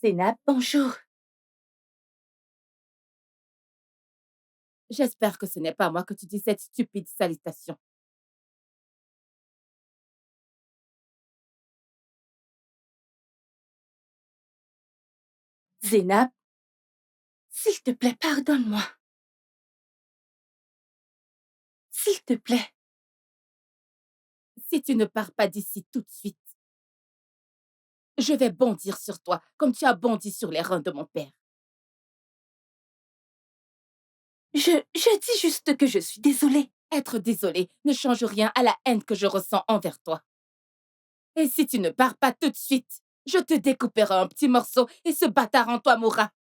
Zénab, bonjour. J'espère que ce n'est pas à moi que tu dis cette stupide salutation. Zénab, s'il te plaît, pardonne-moi. S'il te plaît. Si tu ne pars pas d'ici tout de suite, je vais bondir sur toi comme tu as bondi sur les reins de mon père. Je dis juste que je suis désolée. Être désolée ne change rien à la haine que je ressens envers toi. Et si tu ne pars pas tout de suite, je te découperai en petits morceaux et ce bâtard en toi mourra.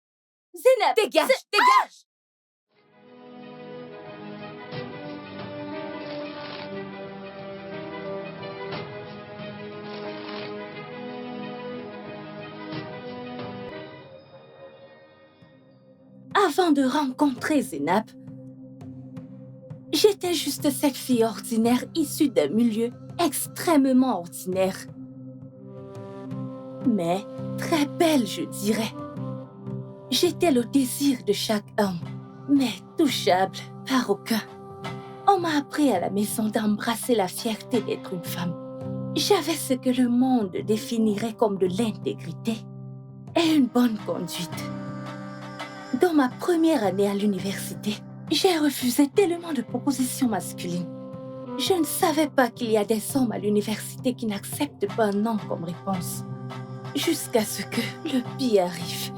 Zénab, dégage, dégage! Avant de rencontrer Zénab, j'étais juste cette fille ordinaire issue d'un milieu extrêmement ordinaire. Mais très belle, je dirais. J'étais le désir de chaque homme, mais touchable par aucun. On m'a appris à la maison d'embrasser la fierté d'être une femme. J'avais ce que le monde définirait comme de l'intégrité et une bonne conduite. Dans ma première année à l'université, j'ai refusé tellement de propositions masculines. Je ne savais pas qu'il y a des hommes à l'université qui n'acceptent pas un non comme réponse. Jusqu'à ce que le pire arrive.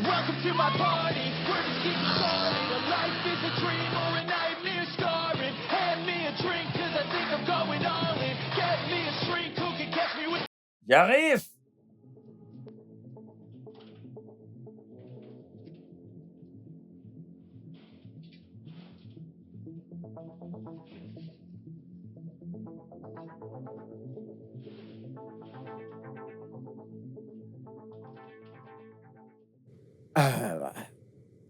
Welcome to my party. We're just getting started. A life is a dream or a nightmare scarring. Hand me a drink 'cause I think I'm going all in. Get me a shrink who can catch me with. J'arrive! Ah,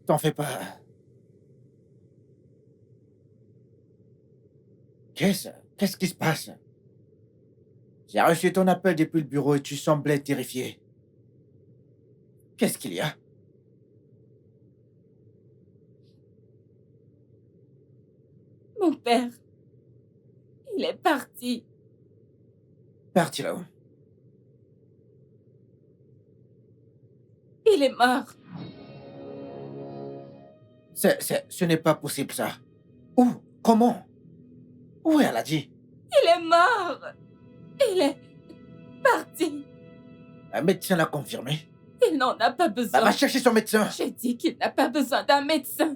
t'en fais pas. Qu'est-ce qui se passe? J'ai reçu ton appel depuis le bureau et tu semblais terrifié. Qu'est-ce qu'il y a? Mon père, il est parti. Parti là-haut. Il est mort. Ce n'est pas possible, ça. Où? Comment? Où elle a dit? Il est mort. Il est parti. Un médecin l'a confirmé. Il n'en a pas besoin. Va chercher son médecin. J'ai dit qu'il n'a pas besoin d'un médecin.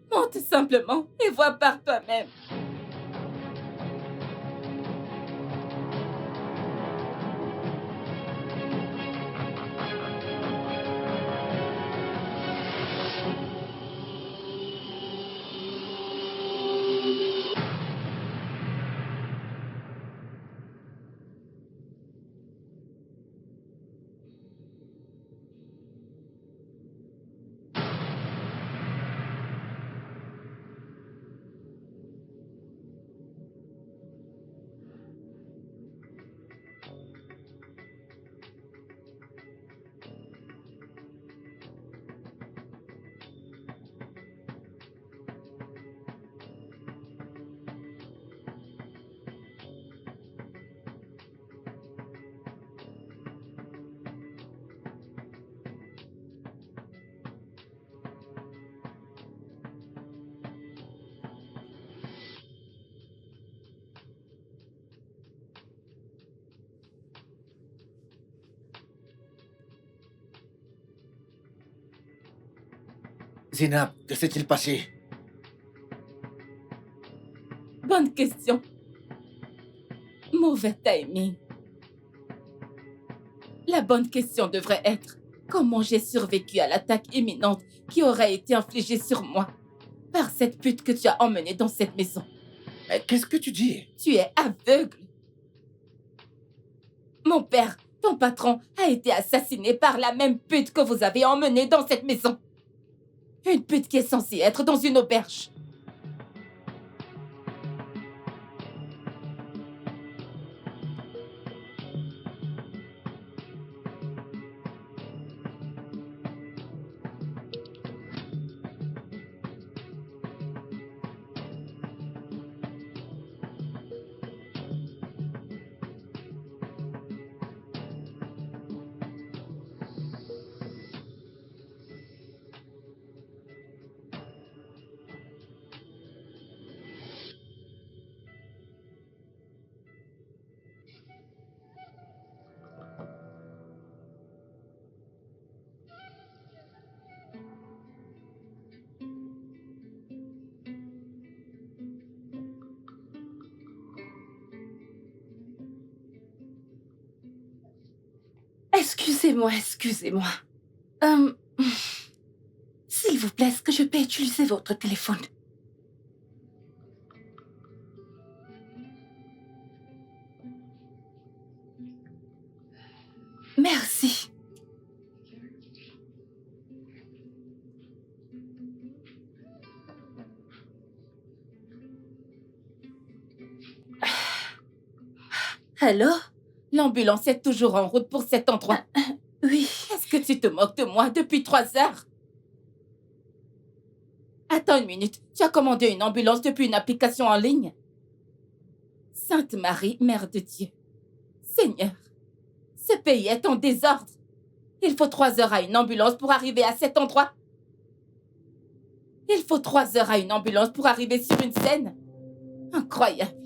Monte simplement et vois par toi-même. Zénab, que s'est-il passé? Bonne question. Mauvais timing. La bonne question devrait être comment j'ai survécu à l'attaque imminente qui aurait été infligée sur moi par cette pute que tu as emmenée dans cette maison. Mais qu'est-ce que tu dis? Tu es aveugle. Mon père, ton patron, a été assassiné par la même pute que vous avez emmenée dans cette maison. Une pute qui est censée être dans une auberge. Excusez-moi, excusez-moi. Euh, S'il vous plaît, est-ce que je peux utiliser votre téléphone? Merci. Allô? L'ambulance est toujours en route pour cet endroit. Oui. Est-ce que tu te moques de moi depuis 3 heures? Attends une minute. Tu as commandé une ambulance depuis une application en ligne? Sainte Marie, Mère de Dieu. Seigneur, ce pays est en désordre. Il faut 3 heures à une ambulance pour arriver à cet endroit. Il faut 3 heures à une ambulance pour arriver sur une scène. Incroyable.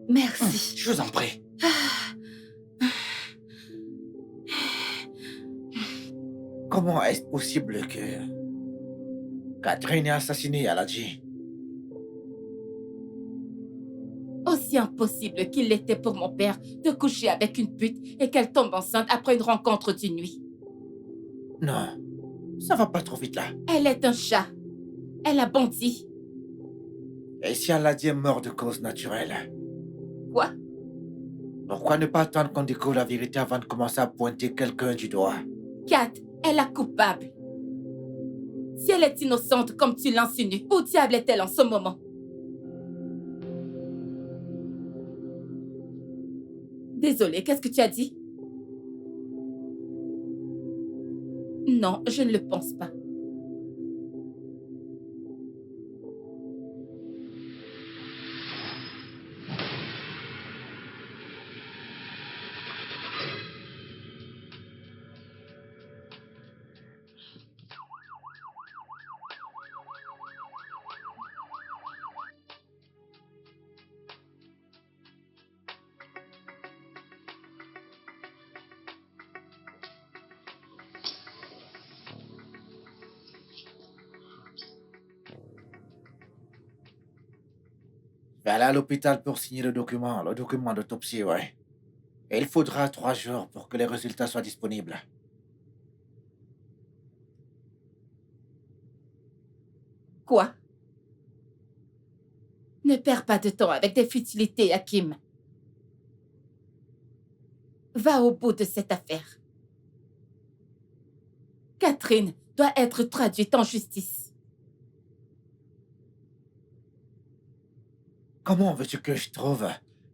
Merci. Je vous en prie. Comment est-ce possible que Catherine ait assassiné Aladji? Aussi impossible qu'il l'était pour mon père de coucher avec une pute et qu'elle tombe enceinte après une rencontre d'une nuit. Non, ça va pas trop vite là. Elle est un chat. Elle a bondi. Et si Aladji est mort de cause naturelle, Quoi? pourquoi ne pas attendre qu'on découvre la vérité avant de commencer à pointer quelqu'un du doigt? Kat, elle est coupable. Si elle est innocente comme tu l'insinues, où diable est-elle en ce moment? Désolée, qu'est-ce que tu as dit? Non, je ne le pense pas. Je vais aller à l'hôpital pour signer le document d'autopsie, ouais. Et il faudra 3 jours pour que les résultats soient disponibles. Quoi? Ne perds pas de temps avec des futilités, Hakim. Va au bout de cette affaire. Catherine doit être traduite en justice. Comment veux-tu que je trouve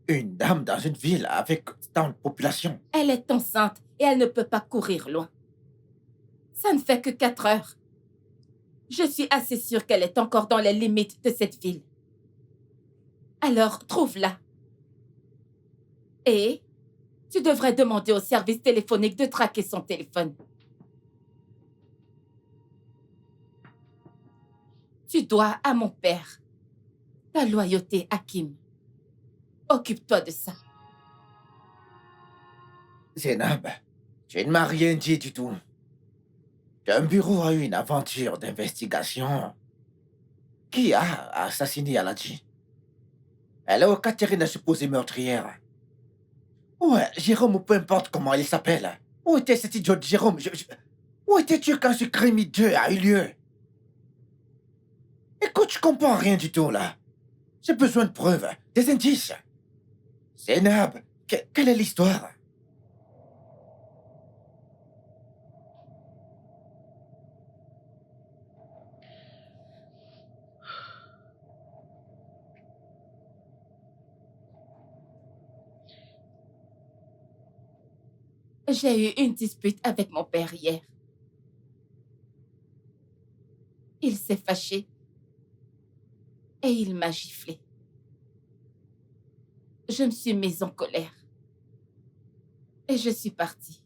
une dame dans une ville avec tant de population? Elle est enceinte et elle ne peut pas courir loin. Ça ne fait que 4 heures. Je suis assez sûre qu'elle est encore dans les limites de cette ville. Alors, trouve-la. Et tu devrais demander au service téléphonique de traquer son téléphone. Tu dois à mon père ta loyauté, Hakim. Occupe-toi de ça. Zénab, tu ne m'as rien dit du tout. Ton bureau a eu une aventure d'investigation. Qui a assassiné Aladji? Alors, Catherine est supposée meurtrière. Ouais, Jérôme ou peu importe comment il s'appelle. Où était cet idiot de Jérôme? Où étais-tu quand ce crime hideux a eu lieu? Écoute, je comprends rien du tout là. J'ai besoin de preuves, des indices. Zénab, quelle est l'histoire? J'ai eu une dispute avec mon père hier. Il s'est fâché et il m'a giflé. Je me suis mise en colère et je suis partie.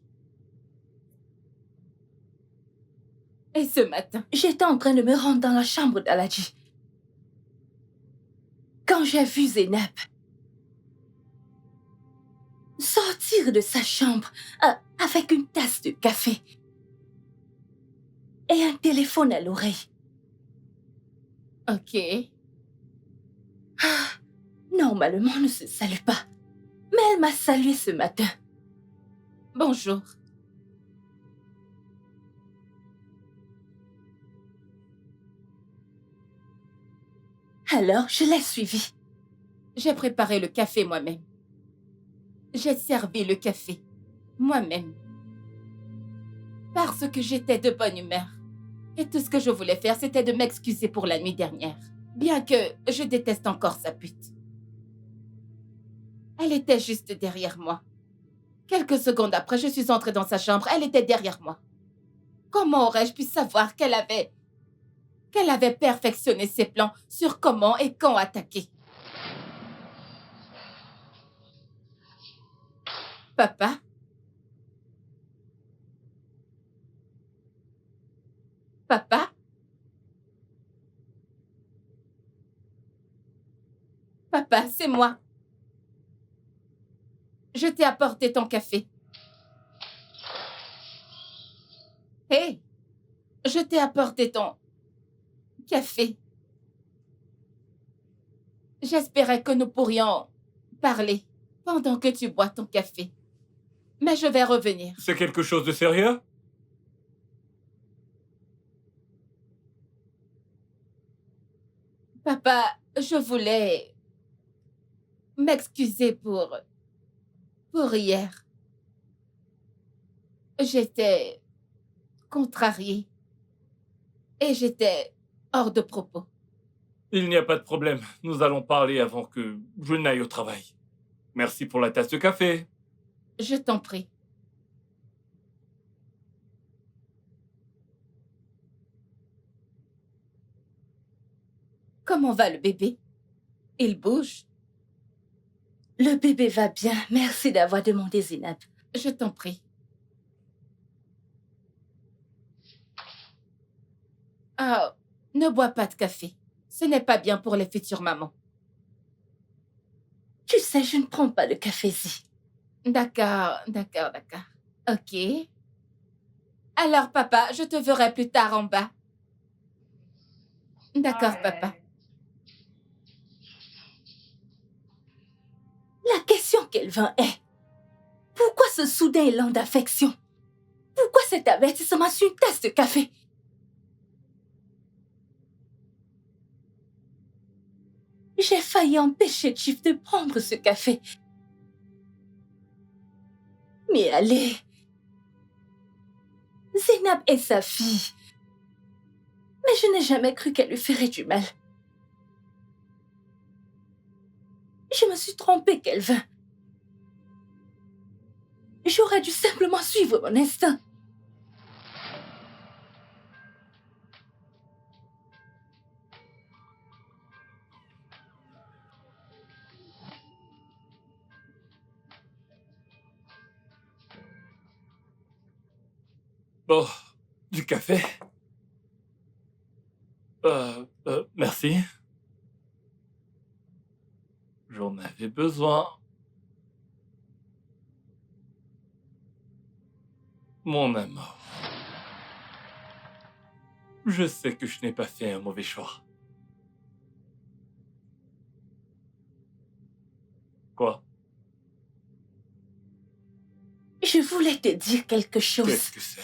Et ce matin, J'étais en train de me rendre dans la chambre d'Aladji. Quand j'ai vu Zénab sortir de sa chambre avec une tasse de café et un téléphone à l'oreille. ok, normalement, ne se salue pas. Mais elle m'a salué ce matin. Bonjour. Alors, je l'ai suivie. J'ai préparé le café moi-même. J'ai servi le café moi-même. Parce que j'étais de bonne humeur. Et tout ce que je voulais faire, c'était de m'excuser pour la nuit dernière. Bien que je déteste encore sa pute. Elle était juste derrière moi. Quelques secondes après, je suis entrée dans sa chambre. Elle était derrière moi. Comment aurais-je pu savoir qu'elle avait perfectionné ses plans sur comment et quand attaquer? Papa? Papa? Papa, c'est moi. Je t'ai apporté ton café. Hé, je t'ai apporté ton café. J'espérais que nous pourrions parler pendant que tu bois ton café. Mais je vais revenir. C'est quelque chose de sérieux? Papa, je voulais m'excuser pour hier. J'étais contrariée et j'étais hors de propos. Il n'y a pas de problème. Nous allons parler avant que je n'aille au travail. Merci pour la tasse de café. Je t'en prie. Comment va le bébé? Il bouge? Le bébé va bien. Merci d'avoir demandé, Zinab. Je t'en prie. Ah, ne bois pas de café. Ce n'est pas bien pour les futures mamans. Tu sais, je ne prends pas de café-ci. D'accord. Ok. Alors, papa, je te verrai plus tard en bas. D'accord, papa. La question qu'Elvin est, pourquoi ce soudain élan d'affection? Pourquoi cet avertissement sur une tasse de café? J'ai failli empêcher Chief de prendre ce café. Mais allez, Zénab est sa fille. Mais je n'ai jamais cru qu'elle lui ferait du mal. Je me suis trompée, Kelvin. J'aurais dû simplement suivre mon instinct. Oh, du café? Merci. J'en avais besoin. Mon amour. Je sais que je n'ai pas fait un mauvais choix. Quoi? Je voulais te dire quelque chose. Qu'est-ce que c'est?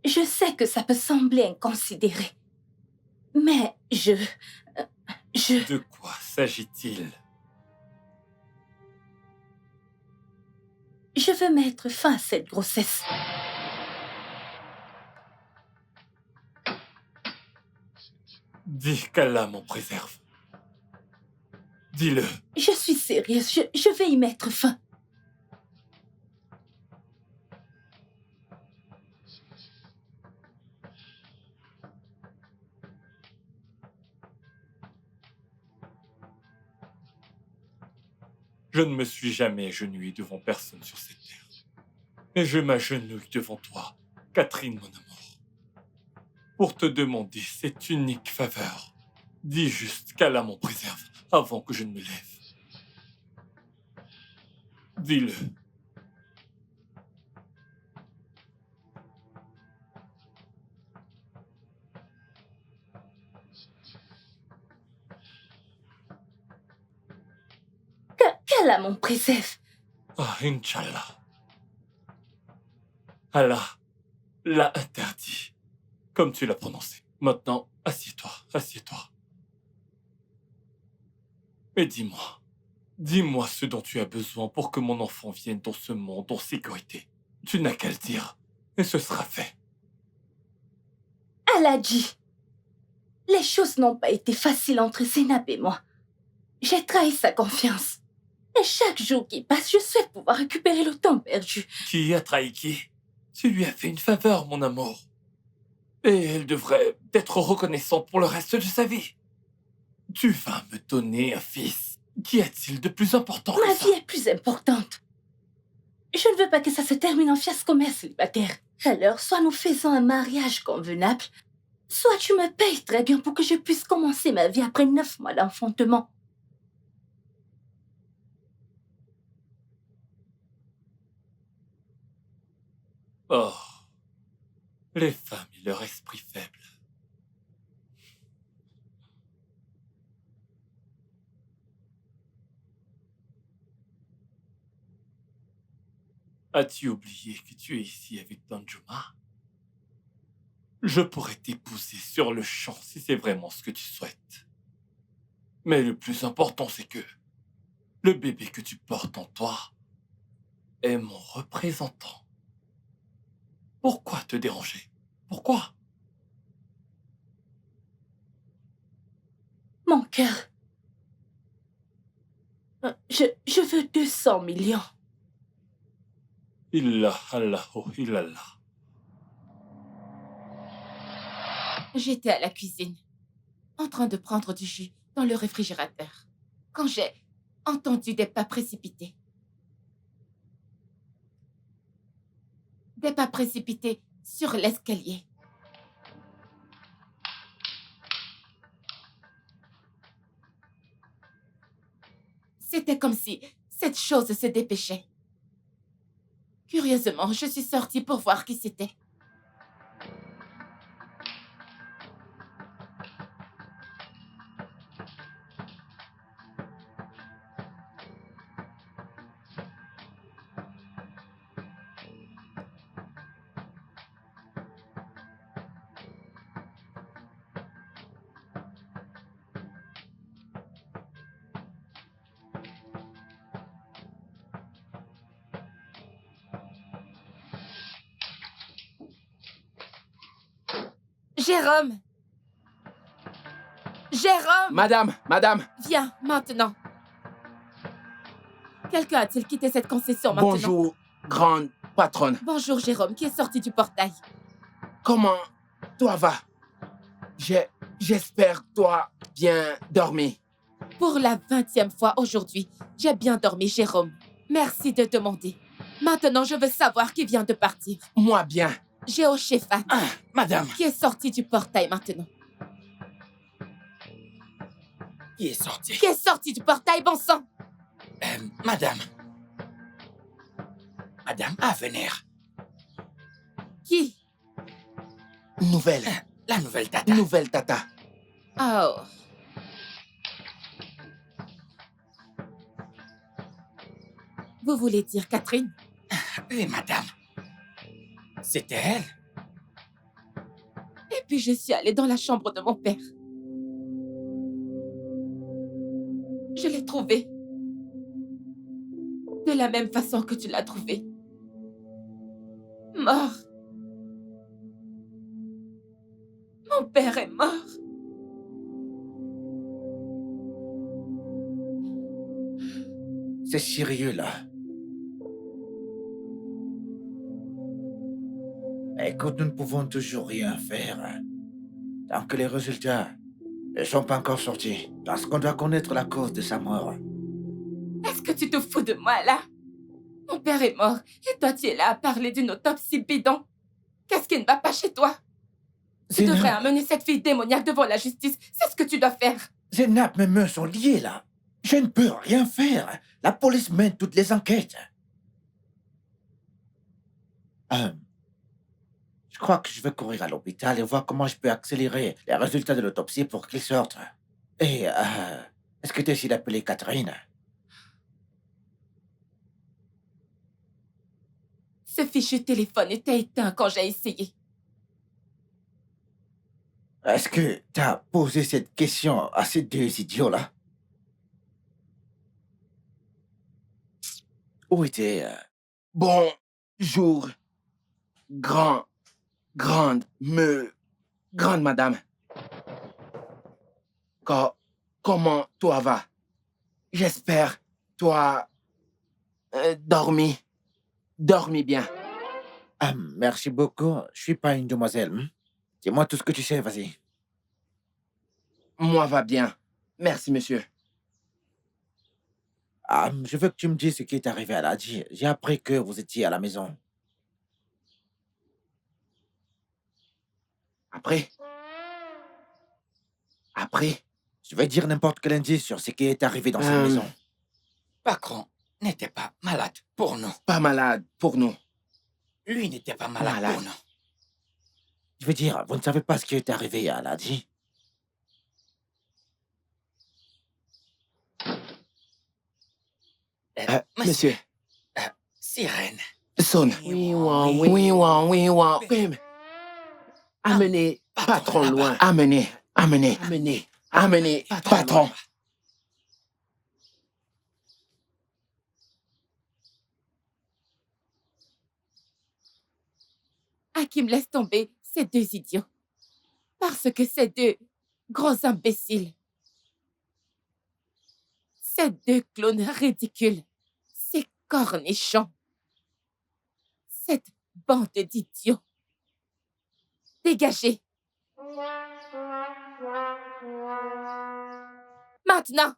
Je sais que ça peut sembler inconsidéré. Mais je... De quoi s'agit-il? Je veux mettre fin à cette grossesse. Dis qu'Allah m'en préserve. Dis-le. Je suis sérieuse, je vais y mettre fin. Je ne me suis jamais agenouillé devant personne sur cette terre. Mais je m'agenouille devant toi, Catherine, mon amour, pour te demander cette unique faveur. Dis juste qu'Allah m'en préserve avant que je ne me lève. Dis-le. Qu'Allah m'en préserve. Ah, Inch'Allah. Allah l'a interdit, comme tu l'as prononcé. Maintenant, assieds-toi, assieds-toi. Et dis-moi ce dont tu as besoin pour que mon enfant vienne dans ce monde en sécurité. Tu n'as qu'à le dire, et ce sera fait. Allah dit, les choses n'ont pas été faciles entre Zénab et moi. J'ai trahi sa confiance. Et chaque jour qui passe, je souhaite pouvoir récupérer le temps perdu. Qui a trahi qui? Tu lui as fait une faveur, mon amour. Et elle devrait être reconnaissante pour le reste de sa vie. Tu vas me donner un fils. Qu'y a-t-il de plus important que Ma ça? vie est plus importante. Je ne veux pas que ça se termine en fiasco mère célibataire. Alors, soit nous faisons un mariage convenable, soit tu me payes très bien pour que je puisse commencer ma vie après 9 mois d'enfantement. Oh, les femmes et leur esprit faible. As-tu oublié que tu es ici avec Danjuma? Je pourrais t'épouser sur le champ si c'est vraiment ce que tu souhaites. Mais le plus important, c'est que le bébé que tu portes en toi est mon représentant. Pourquoi te déranger? Pourquoi? Mon cœur. Je veux 200 millions. Illallah. J'étais à la cuisine, en train de prendre du jus dans le réfrigérateur, quand j'ai entendu des pas précipités. Des pas précipités sur l'escalier. C'était comme si cette chose se dépêchait. Curieusement, je suis sortie pour voir qui c'était. Jérôme! Jérôme! Madame, Viens, maintenant. Quelqu'un a-t-il quitté cette concession maintenant? bonjour, grande patronne. Bonjour, Jérôme, qui est sorti du portail. Comment toi va? J'espère toi bien dormi. Pour la 20e fois aujourd'hui, j'ai bien dormi, Jérôme. Merci de demander. Maintenant, je veux savoir qui vient de partir. Moi bien. Géo Shefat, Ah, madame. qui est sorti du portail maintenant. Qui est sorti? Qui est sorti du portail, bon sang? Madame. Madame Avenir. Qui? Nouvelle. La nouvelle tata. Nouvelle tata. Oh. Vous voulez dire Catherine? Oui, madame. C'était elle. Et puis je suis allée dans la chambre de mon père. Je l'ai trouvée. De la même façon que tu l'as trouvée. Mort. Mon père est mort. C'est sérieux, là. Écoute, nous ne pouvons toujours rien faire. Tant que les résultats ne sont pas encore sortis. Parce qu'on doit connaître la cause de sa mort. Est-ce que tu te fous de moi, là? Mon père est mort, et toi, tu es là à parler d'une autopsie bidon. Qu'est-ce qui ne va pas chez toi? Tu devrais amener cette fille démoniaque devant la justice. C'est ce que tu dois faire. Zénab, mes mains sont liées, là. Je ne peux rien faire. La police mène toutes les enquêtes. Je crois que je vais courir à l'hôpital et voir comment je peux accélérer les résultats de l'autopsie pour qu'ils sortent. Et, est-ce que tu essaies d'appeler Catherine? Ce fichu téléphone était éteint quand j'ai essayé. Est-ce que tu as posé cette question à ces deux idiots-là? Où était... Bonjour, grande madame. Comment toi va? J'espère, toi, dormi bien. Merci beaucoup. Je suis pas une demoiselle. Dis-moi tout ce que tu sais, vas-y. Moi va bien. Merci, monsieur. Je veux que tu me dises ce qui est arrivé à Ladji. J'ai appris que vous étiez à la maison. Après? Je vais dire n'importe quel indice sur ce qui est arrivé dans cette maison. Patron n'était pas malade pour nous. Pas malade pour nous. Lui n'était pas malade pour nous. Je veux dire, vous ne savez pas ce qui est arrivé à Ladji? Monsieur. Sirène. Sonne. Oui. Amenez patron loin. Amenez. Patron. Hakim, laisse tomber ces deux idiots. Parce que ces deux gros imbéciles. Ces deux clowns ridicules. Ces cornichons. Cette bande d'idiots. Dégagez. Maintenant.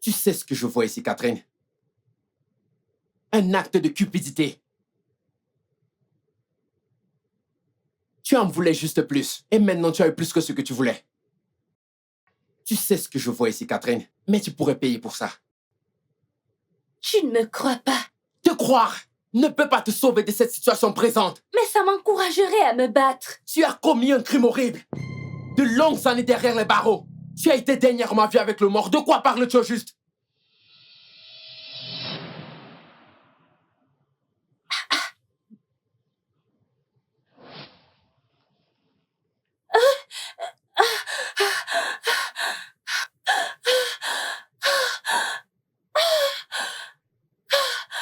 Tu sais ce que je vois ici, Catherine? Un acte de cupidité. Tu en voulais juste plus. Et maintenant, tu as eu plus que ce que tu voulais. Tu sais ce que je vois ici, Catherine. Mais tu pourrais payer pour ça. Tu ne me crois pas. Te croire ne peut pas te sauver de cette situation présente. Mais ça m'encouragerait à me battre. Tu as commis un crime horrible. De longues années derrière les barreaux. Tu as été dernièrement vu avec le mort. De quoi parles-tu au juste?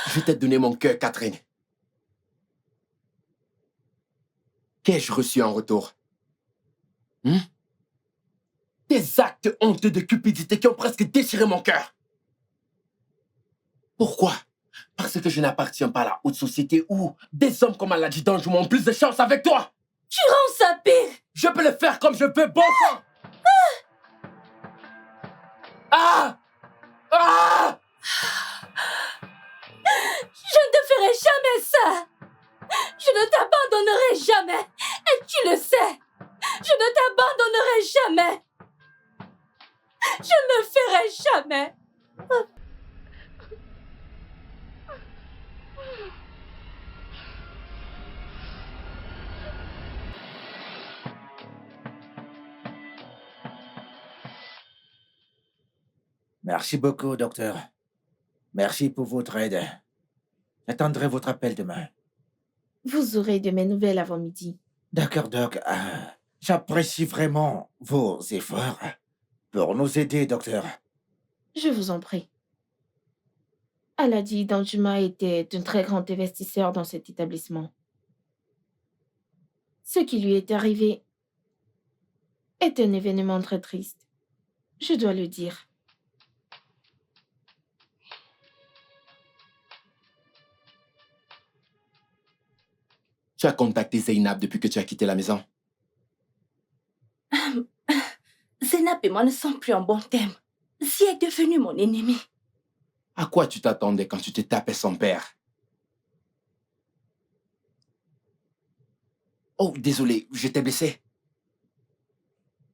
Je t'ai donné mon cœur, Catherine. Qu'ai-je reçu en retour? Des actes honteux de cupidité qui ont presque déchiré mon cœur. Pourquoi? Parce que je n'appartiens pas à la haute société où des hommes comme Aladjidan jouent ont plus de chance avec toi. Tu rends ça pire. Je peux le faire comme je veux, bon sang. Je ne te ferai jamais ça. Je ne t'abandonnerai jamais. Et tu le sais. Je ne t'abandonnerai jamais. Je ne le ferai jamais. Merci beaucoup, docteur. Merci pour votre aide. J'attendrai votre appel demain. Vous aurez de mes nouvelles avant midi. D'accord, Doc. J'apprécie vraiment vos efforts pour nous aider, docteur. Je vous en prie. Aladi Danjuma était un très grand investisseur dans cet établissement. Ce qui lui est arrivé est un événement très triste. Je dois le dire. Tu as contacté Zeynab depuis que tu as quitté la maison? Zeynab et moi ne sommes plus en bon terme. Zi est devenu mon ennemi. À quoi tu t'attendais quand tu te tapais son père? Oh, désolé, je t'ai blessé.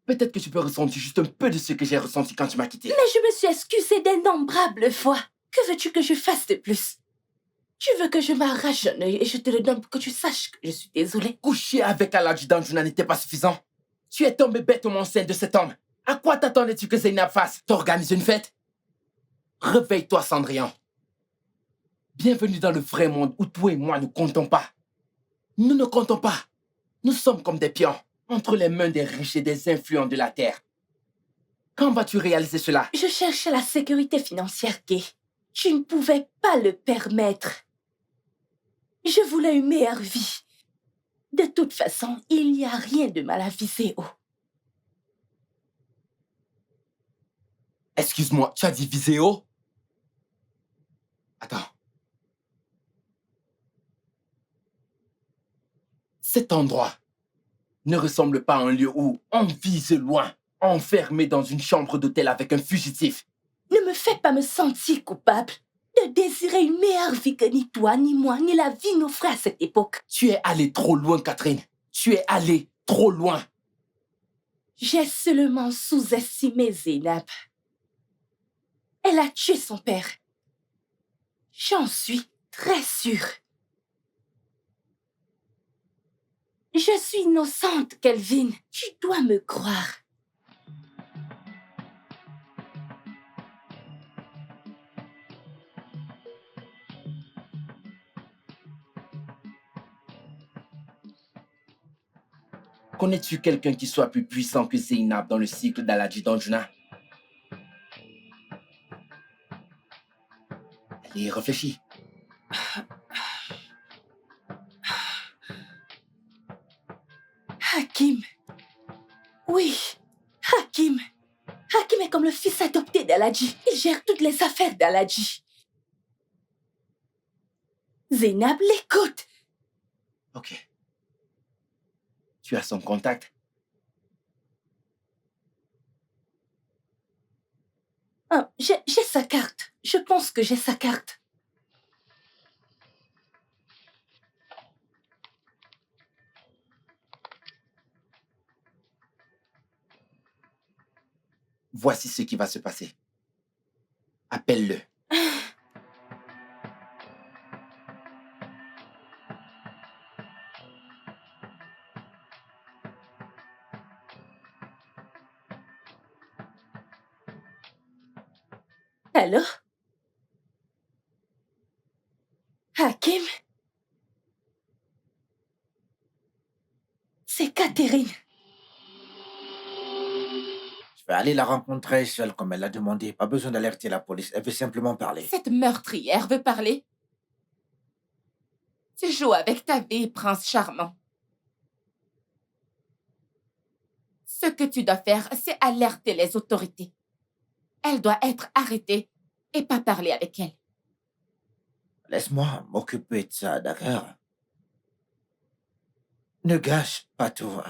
Peut-être que tu peux ressentir juste un peu de ce que j'ai ressenti quand tu m'as quitté. Mais je me suis excusée d'innombrables fois. Que veux-tu que je fasse de plus? Tu veux que je m'arrache un œil et je te le donne pour que tu saches que je suis désolée. Coucher avec l'adjudant Juna n'était pas suffisant. Tu es tombé bêtement enceinte de cet homme. À quoi t'attendais-tu que Zainab fasse? T'organises une fête? Réveille-toi, Cendrillon. Bienvenue dans le vrai monde où toi et moi ne comptons pas. Nous ne comptons pas. Nous sommes comme des pions entre les mains des riches et des influents de la terre. Quand vas-tu réaliser cela? Je cherchais la sécurité financière, Kay. Tu ne pouvais pas le permettre. Je voulais une meilleure vie. De toute façon, il n'y a rien de mal à viser haut. Excuse-moi, tu as dit Viséo? Attends. Cet endroit ne ressemble pas à un lieu où on vise loin, enfermé dans une chambre d'hôtel avec un fugitif. Ne me fais pas me sentir coupable de désirer une meilleure vie que ni toi, ni moi, ni la vie n'offrait à cette époque. Tu es allée trop loin, Catherine. Tu es allée trop loin. J'ai seulement sous-estimé Zainab. Elle a tué son père. J'en suis très sûre. Je suis innocente, Kelvin. Tu dois me croire. Connais-tu quelqu'un qui soit plus puissant que Zainab dans le cycle d'Al-Adjudant Juna? Allez, réfléchis. Hakim. Oui, Hakim. Hakim est comme le fils adopté d'Aladji. Il gère toutes les affaires d'Aladji. Zainab l'écoute. Ok. Tu as son contact? Ah, j'ai sa carte. Je pense que j'ai sa carte. Voici ce qui va se passer. Appelle-le. Allô? Hakim? C'est Catherine. Je vais aller la rencontrer seule comme elle l'a demandé. Pas besoin d'alerter la police. Elle veut simplement parler. Cette meurtrière veut parler. Tu joues avec ta vie, prince charmant. Ce que tu dois faire, c'est alerter les autorités. Elle doit être arrêtée et pas parler avec elle. Laisse-moi m'occuper de ça, d'accord? Ne gâche pas tout.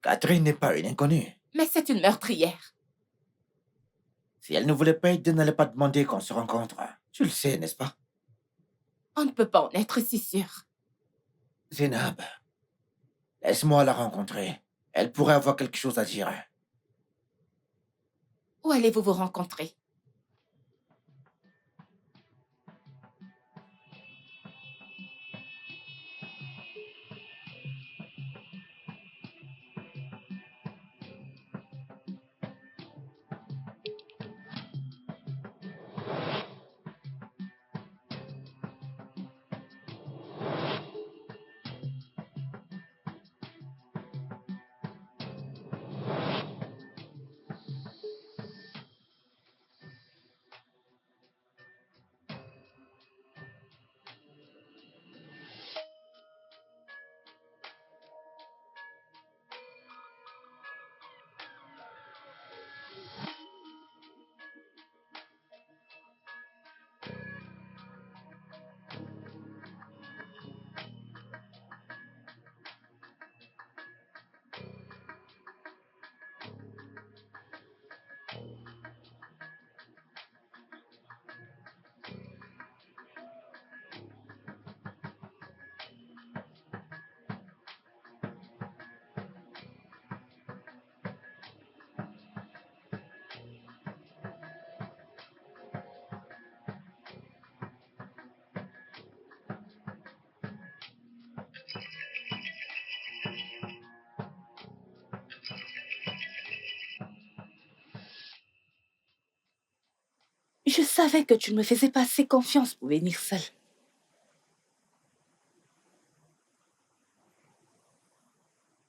Catherine n'est pas une inconnue. Mais c'est une meurtrière. Si elle ne voulait pas aider, n'allait pas demander qu'on se rencontre. Tu le sais, n'est-ce pas? On ne peut pas en être si sûr. Zainab, laisse-moi la rencontrer. Elle pourrait avoir quelque chose à dire. Où allez-vous vous rencontrer? Je savais que tu ne me faisais pas assez confiance pour venir seule.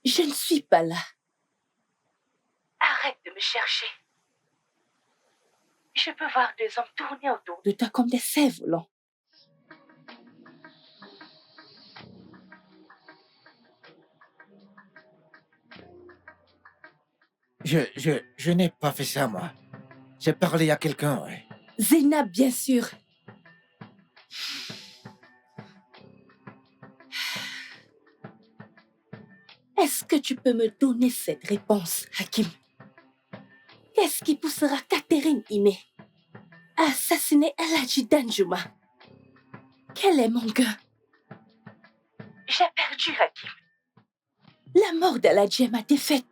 Je ne suis pas là. Arrête de me chercher. Je peux voir deux hommes tourner autour de toi comme des cerfs-volants. Je n'ai pas fait ça, moi. J'ai parlé à quelqu'un, ouais. Zénab, bien sûr. Est-ce que tu peux me donner cette réponse, Hakim? Qu'est-ce qui poussera Catherine Ime à assassiner Aladji Danjuma? Quel est mon gars? J'ai perdu, Hakim. La mort d'Aladji est ma défaite.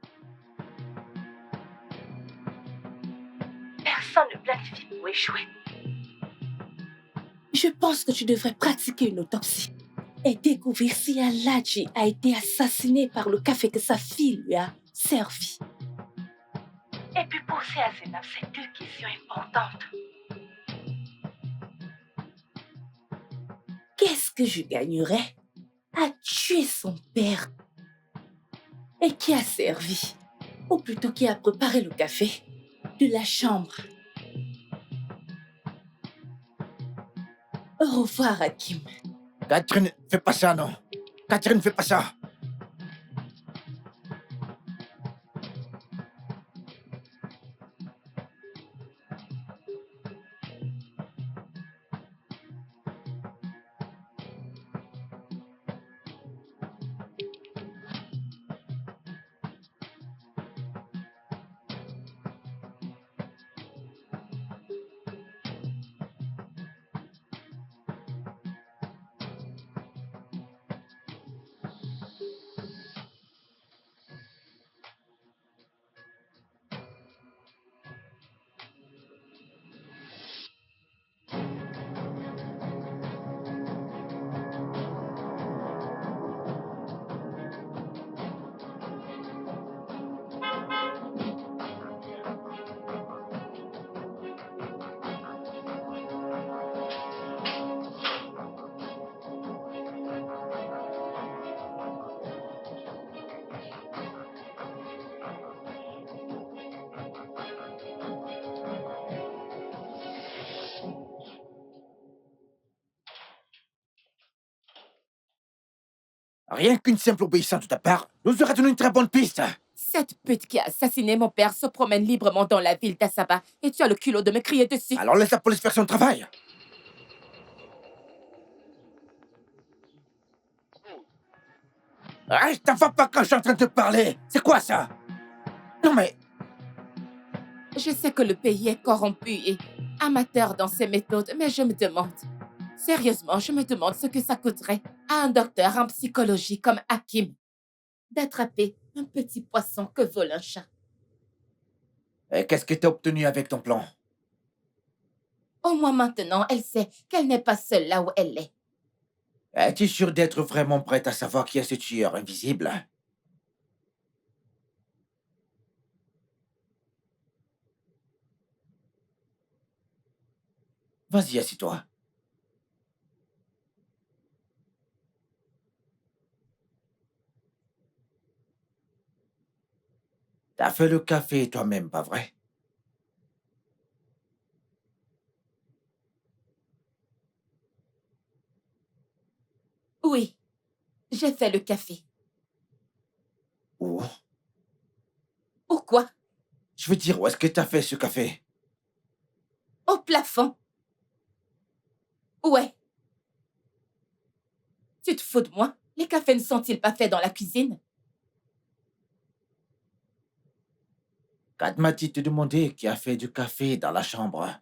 Personne ne planifie pour échouer. Je pense que tu devrais pratiquer une autopsie et découvrir si Aladji a été assassiné par le café que sa fille lui a servi. Et puis poser à Zénab ces deux questions importantes. Qu'est-ce que je gagnerais à tuer son père? Et qui a servi, ou plutôt qui a préparé le café de la chambre? Au revoir, Hakim. Catherine, fais pas ça, non. Catherine, fais pas ça. Rien qu'une simple obéissance de ta part nous aurait donné une très bonne piste. Cette pute qui a assassiné mon père se promène librement dans la ville d'Assaba et tu as le culot de me crier dessus. Alors laisse la police faire son travail. Ah, je t'en vas pas quand je suis en train de te parler. C'est quoi ça? Non mais... Je sais que le pays est corrompu et amateur dans ses méthodes, mais je me demande, sérieusement, je me demande ce que ça coûterait à un docteur en psychologie comme Hakim d'attraper un petit poisson que vole un chat. Et qu'est-ce que t'as obtenu avec ton plan? Au moins maintenant, elle sait qu'elle n'est pas seule là où elle est. Es-tu sûr d'être vraiment prête à savoir qui est ce tueur invisible? Vas-y, assieds-toi. T'as fait le café toi-même, pas vrai? Oui, j'ai fait le café. Où? Ou quoi? Je veux dire, où est-ce que t'as fait ce café? Au plafond. Ouais. Tu te fous de moi? Les cafés ne sont-ils pas faits dans la cuisine? Kat m'a dit de te demander qui a fait du café dans la chambre.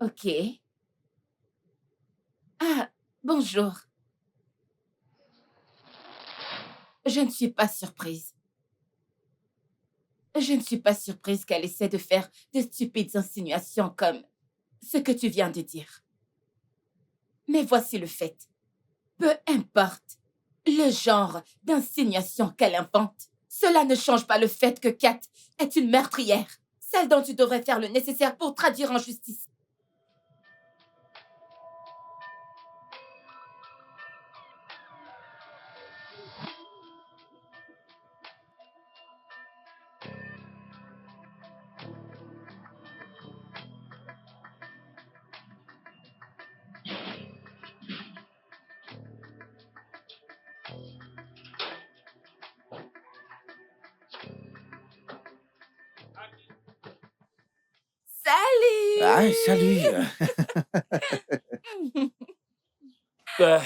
Ok. Ah, bonjour. Je ne suis pas surprise. Je ne suis pas surprise qu'elle essaie de faire de stupides insinuations comme ce que tu viens de dire. Mais voici le fait. Peu importe le genre d'insinuation qu'elle invente, cela ne change pas le fait que Kat est une meurtrière, celle dont tu devrais faire le nécessaire pour traduire en justice. Salut! Ah, salut. Ah,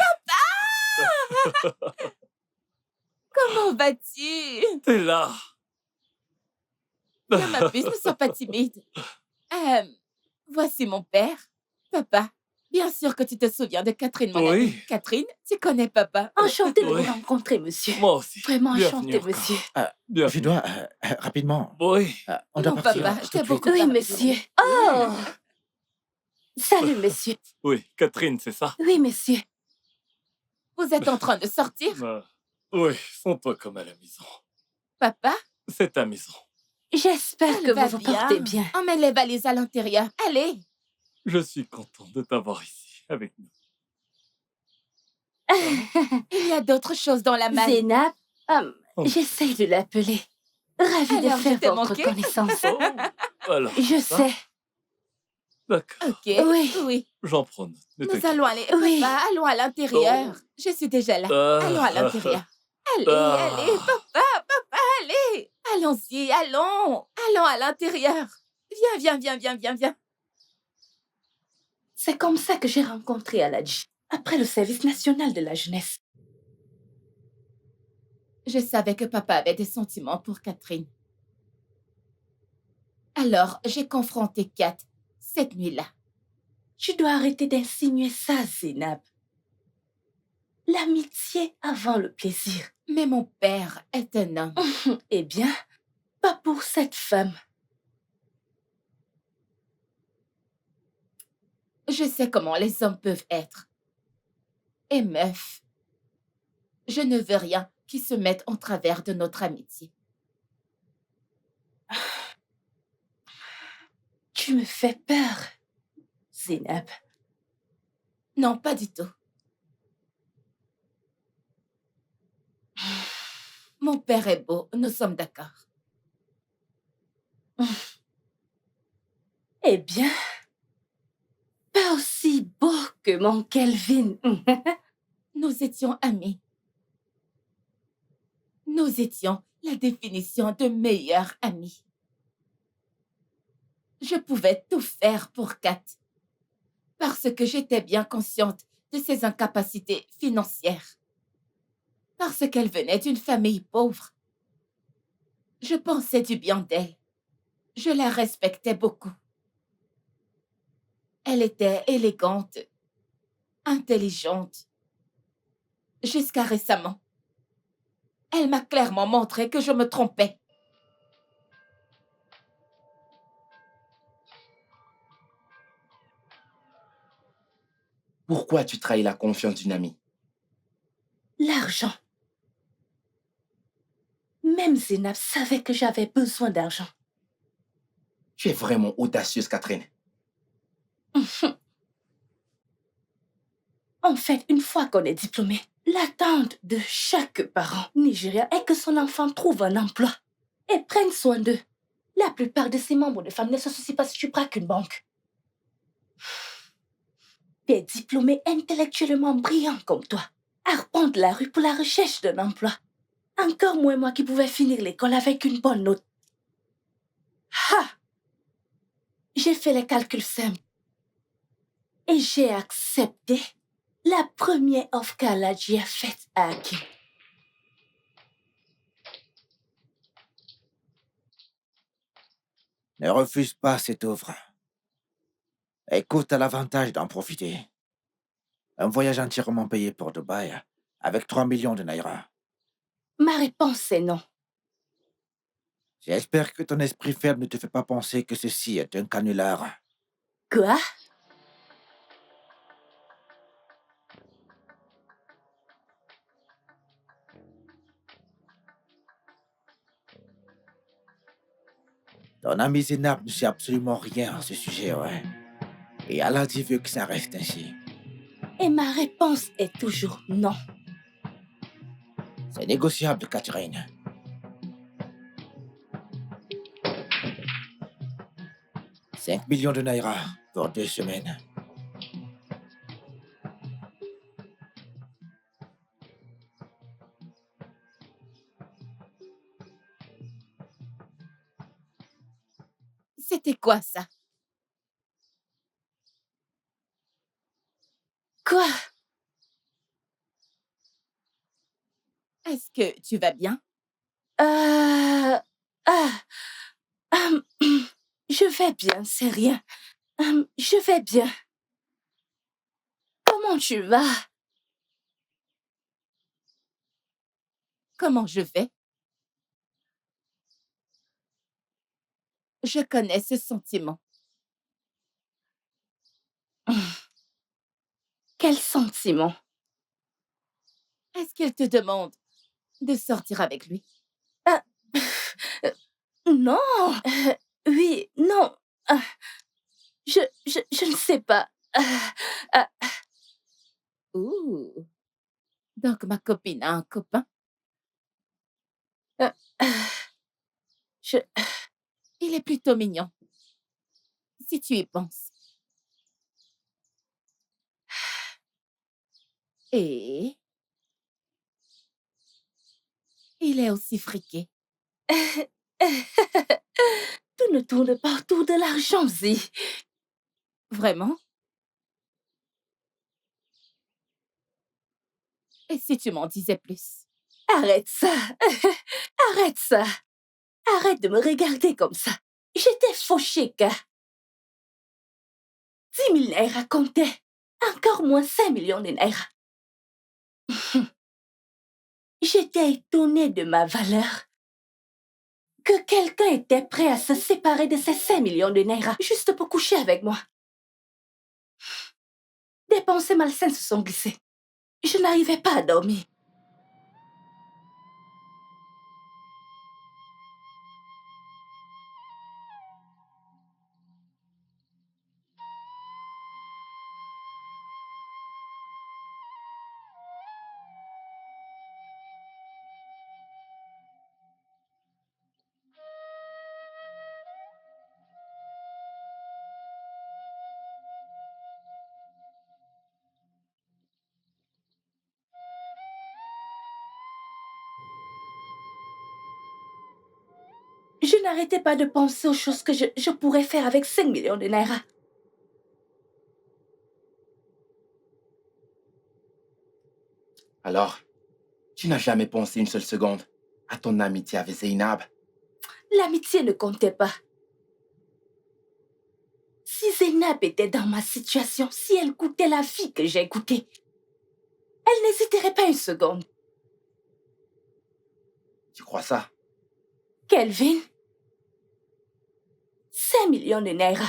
Comment vas-tu? t'es là. Viens, ma puce, ne sois pas timide. Voici mon père, papa. Bien sûr que tu te souviens de Catherine, mon amie. Oui. Catherine, tu connais papa. Enchantée de Oui. vous rencontrer, monsieur. Moi aussi. Vraiment Bienvenue enchantée, encore. monsieur. Je Bienvenue. dois rapidement. Oui. On doit Mon partir papa, je tout t'ai de suite. beaucoup Oui, parlé. monsieur. Oh! Salut, monsieur. Oui, Catherine, c'est ça? Oui, monsieur. Vous êtes en train de sortir, Oui, sens-toi comme à la maison. papa? C'est ta maison. J'espère Elle que va vous vous portez bien. Emmène les valises à l'intérieur. Allez! Je suis content de t'avoir ici avec nous. Il y a d'autres choses dans la malle. Zénab, Oh. j'essaie de l'appeler. Ravie de Alors, je faire t'ai votre manqué? connaissance. Oh, alors, Je ça, sais. D'accord, Ok, Oui. oui. j'en prends note. Ne Nous t'inquiète allons aller. Oui. Papa, allons à l'intérieur. Je suis déjà là. pas. Allons à l'intérieur. Allez, Ah. allez, papa, allez. Allons-y, allons. Allons à l'intérieur. Viens. C'est comme ça que j'ai rencontré Aladji, après le service national de la jeunesse. Je savais que papa avait des sentiments pour Catherine. Alors, j'ai confronté Kat cette nuit-là. Tu dois arrêter d'insinuer ça, Zénab. L'amitié avant le plaisir. Mais mon père est un homme. Eh bien, pas pour cette femme. Je sais comment les hommes peuvent être. Et meuf, je ne veux rien qui se mette en travers de notre amitié. Tu me fais peur, Zénab. Non, pas du tout. Mon père est beau, nous sommes d'accord. Eh bien, pas aussi beau que mon Kelvin. Nous étions amis. Nous étions la définition de meilleurs amis. Je pouvais tout faire pour Kat, parce que j'étais bien consciente de ses incapacités financières, parce qu'elle venait d'une famille pauvre. Je pensais du bien d'elle. Je la respectais beaucoup. Elle était élégante, intelligente. Jusqu'à récemment. Elle m'a clairement montré que je me trompais. Pourquoi tu trahis la confiance d'une amie? L'argent. Même Zénab savait que j'avais besoin d'argent. Tu es vraiment audacieuse, Catherine. En fait, une fois qu'on est diplômé, l'attente de chaque parent nigérien est que son enfant trouve un emploi et prenne soin d'eux. La plupart de ses membres de famille ne se soucient pas si tu braques une banque. Des diplômés intellectuellement brillants comme toi arpentent la rue pour la recherche d'un emploi. Encore moins moi qui pouvais finir l'école avec une bonne note. Ha! J'ai fait les calculs simples et j'ai accepté la première offre qu'Aladji a faite à Hakim. Ne refuse pas cette offre. Écoute, t'as l'avantage d'en profiter. Un voyage entièrement payé pour Dubaï, avec 3 millions de naira. Ma réponse est non. J'espère que ton esprit faible ne te fait pas penser que ceci est un canular. Quoi? Ton ami Zénab ne sait absolument rien à ce sujet, ouais. Et Allah dit veut que ça reste ainsi. Et ma réponse est toujours non. C'est négociable, Catherine. « 5 millions de naira pour 2 semaines. C'était quoi ça? Quoi? Est-ce que tu vas bien? Ah, hum, je vais bien, c'est rien. Je vais bien. Comment tu vas? Comment je vais? Je connais ce sentiment. Quel sentiment? Est-ce qu'il te demande de sortir avec lui? Ah, non. Oui, non. Ah, je ne sais pas. Ah, Ouh. Donc ma copine a un copain? ah, je, Il est plutôt mignon. Si tu y penses. Et il est aussi friqué. tout ne tourne pas autour de l'argent, Zi. Vraiment? Et si tu m'en disais plus? Arrête ça. Arrête ça. Arrête de me regarder comme ça. J'étais fauchée, gars. 10 000 naira comptaient. Encore moins 5 millions de naira. J'étais étonnée de ma valeur. Que quelqu'un était prêt à se séparer de ces 5 millions de naira juste pour coucher avec moi. Des pensées malsaines se sont glissées. Je n'arrivais pas à dormir. Je n'arrêtais pas de penser aux choses que je pourrais faire avec 5 millions de naira. Alors, tu n'as jamais pensé une seule seconde à ton amitié avec Zainab? L'amitié ne comptait pas. Si Zainab était dans ma situation, si elle goûtait la vie que j'ai goûtée, elle n'hésiterait pas une seconde. Tu crois ça? Kelvin, 5 millions de naira.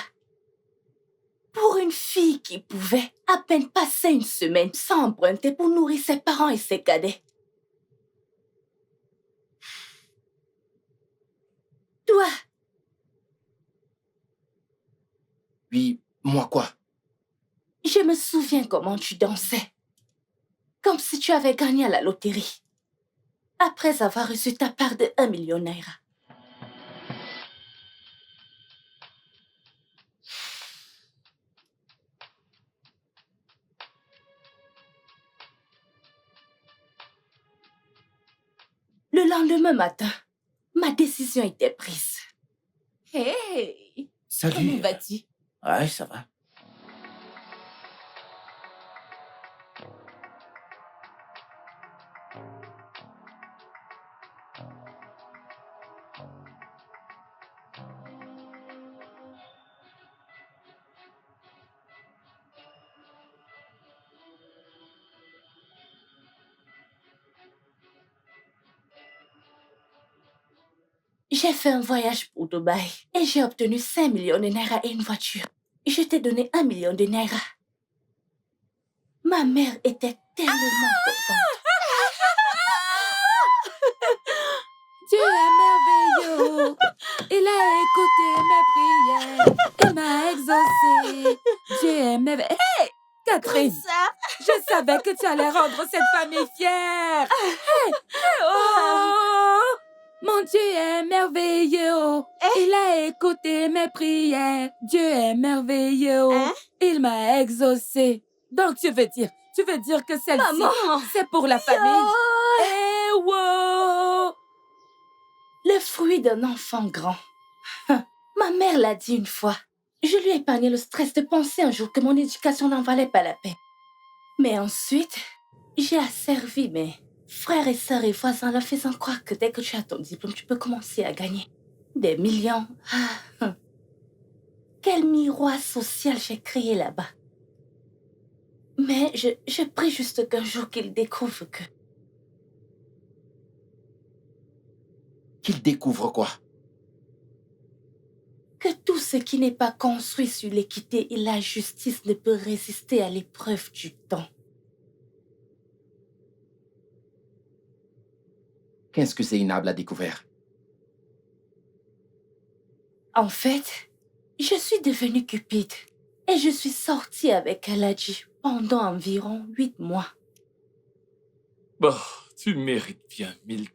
Pour une fille qui pouvait à peine passer une semaine sans emprunter pour nourrir ses parents et ses cadets. Toi, Oui, moi quoi? je me souviens comment tu dansais. Comme si tu avais gagné à la loterie. Après avoir reçu ta part de 1 million de naira. Le lendemain matin, ma décision était prise. Hey! Salut. Comment vas-tu? Ouais, ça va. J'ai fait un voyage pour Dubaï et j'ai obtenu 5 millions de naira et une voiture. Je t'ai donné 1 million de naira. Ma mère était tellement contente. Dieu est merveilleux. Il a écouté mes prières. Il m'a exaucé. Dieu est merveilleux. Hey, Catherine, je savais que tu allais rendre cette famille fière. Hey, oh, mon Dieu est merveilleux. Il a écouté mes prières. Dieu est merveilleux. Il m'a exaucé. Donc, tu veux dire que celle-ci, Maman! c'est pour la famille? Eh, wow! Le fruit d'un enfant grand. Ma mère l'a dit une fois. Je lui ai épargné le stress de penser un jour que mon éducation n'en valait pas la peine. Mais ensuite, j'ai asservi mes frères et sœurs et voisins en leur faisant croire que dès que tu as ton diplôme, tu peux commencer à gagner des millions. Quel miroir social j'ai créé là-bas. Mais je prie juste qu'un jour qu'ils découvrent que... Qu'il découvre quoi? Que tout ce qui n'est pas construit sur l'équité et la justice ne peut résister à l'épreuve du temps. Qu'est-ce que Zainab a découvert? En fait, je suis devenue cupide et je suis sortie avec Aladji pendant environ 8 mois. Bon, tu mérites bien $1000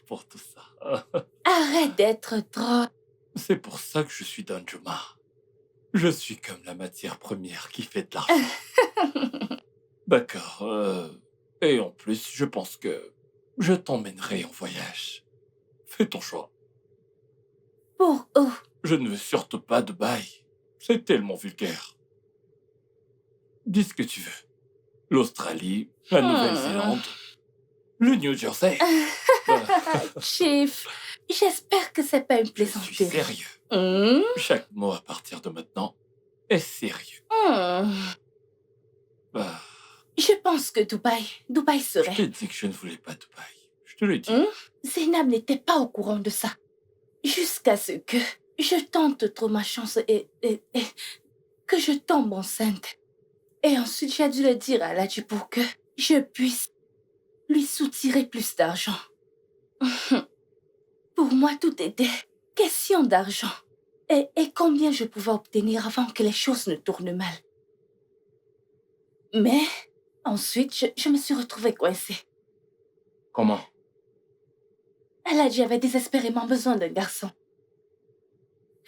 pour tout ça. Arrête d'être drôle. C'est pour ça que je suis Danjuma. Je suis comme la matière première qui fait de l'argent. D'accord. Et en plus, je pense que je t'emmènerai en voyage. Fais ton choix. Pour où? Je ne veux surtout pas Dubaï. C'est tellement vulgaire. Dis ce que tu veux. L'Australie, la Nouvelle-Zélande, le New Jersey. Chief, j'espère que c'est pas une Je suis plaisanterie. sérieux. Chaque mot à partir de maintenant est sérieux. Bah, Je pense que Dubaï je serait... t'ai dit que je ne voulais pas Dubaï. Je te l'ai dit. Zainab n'était pas au courant de ça. Jusqu'à ce que je tente trop ma chance et que je tombe enceinte. Et ensuite, j'ai dû le dire à Aladji pour que je puisse lui soutirer plus d'argent. Pour moi, tout était question d'argent. Et combien je pouvais obtenir avant que les choses ne tournent mal. Mais ensuite, je me suis retrouvée coincée. Comment? Aladji avait désespérément besoin d'un garçon.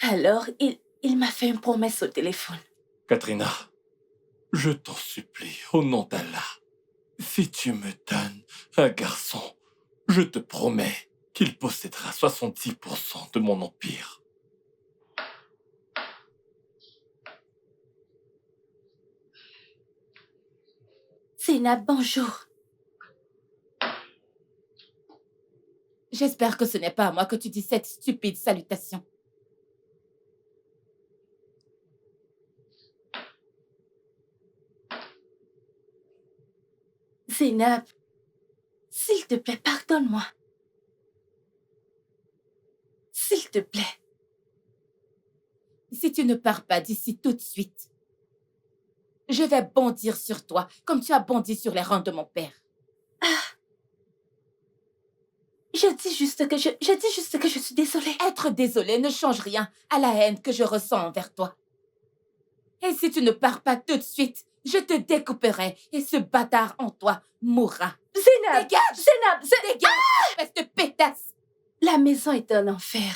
Alors, il m'a fait une promesse au téléphone. Katrina, je t'en supplie, au nom d'Allah, si tu me donnes un garçon, je te promets qu'il possédera 70% de mon empire. Zainab, bonjour. J'espère que ce n'est pas à moi que tu dis cette stupide salutation. Zainab, s'il te plaît, pardonne-moi. S'il te plaît. Si tu ne pars pas d'ici tout de suite, je vais bondir sur toi comme tu as bondi sur les rangs de mon père. Je dis juste que je suis désolée. Être désolée ne change rien à la haine que je ressens envers toi. Et si tu ne pars pas tout de suite, je te découperai et ce bâtard en toi mourra. Zainab! Dégage! Dégage, espèce de pétasse! La maison est un enfer.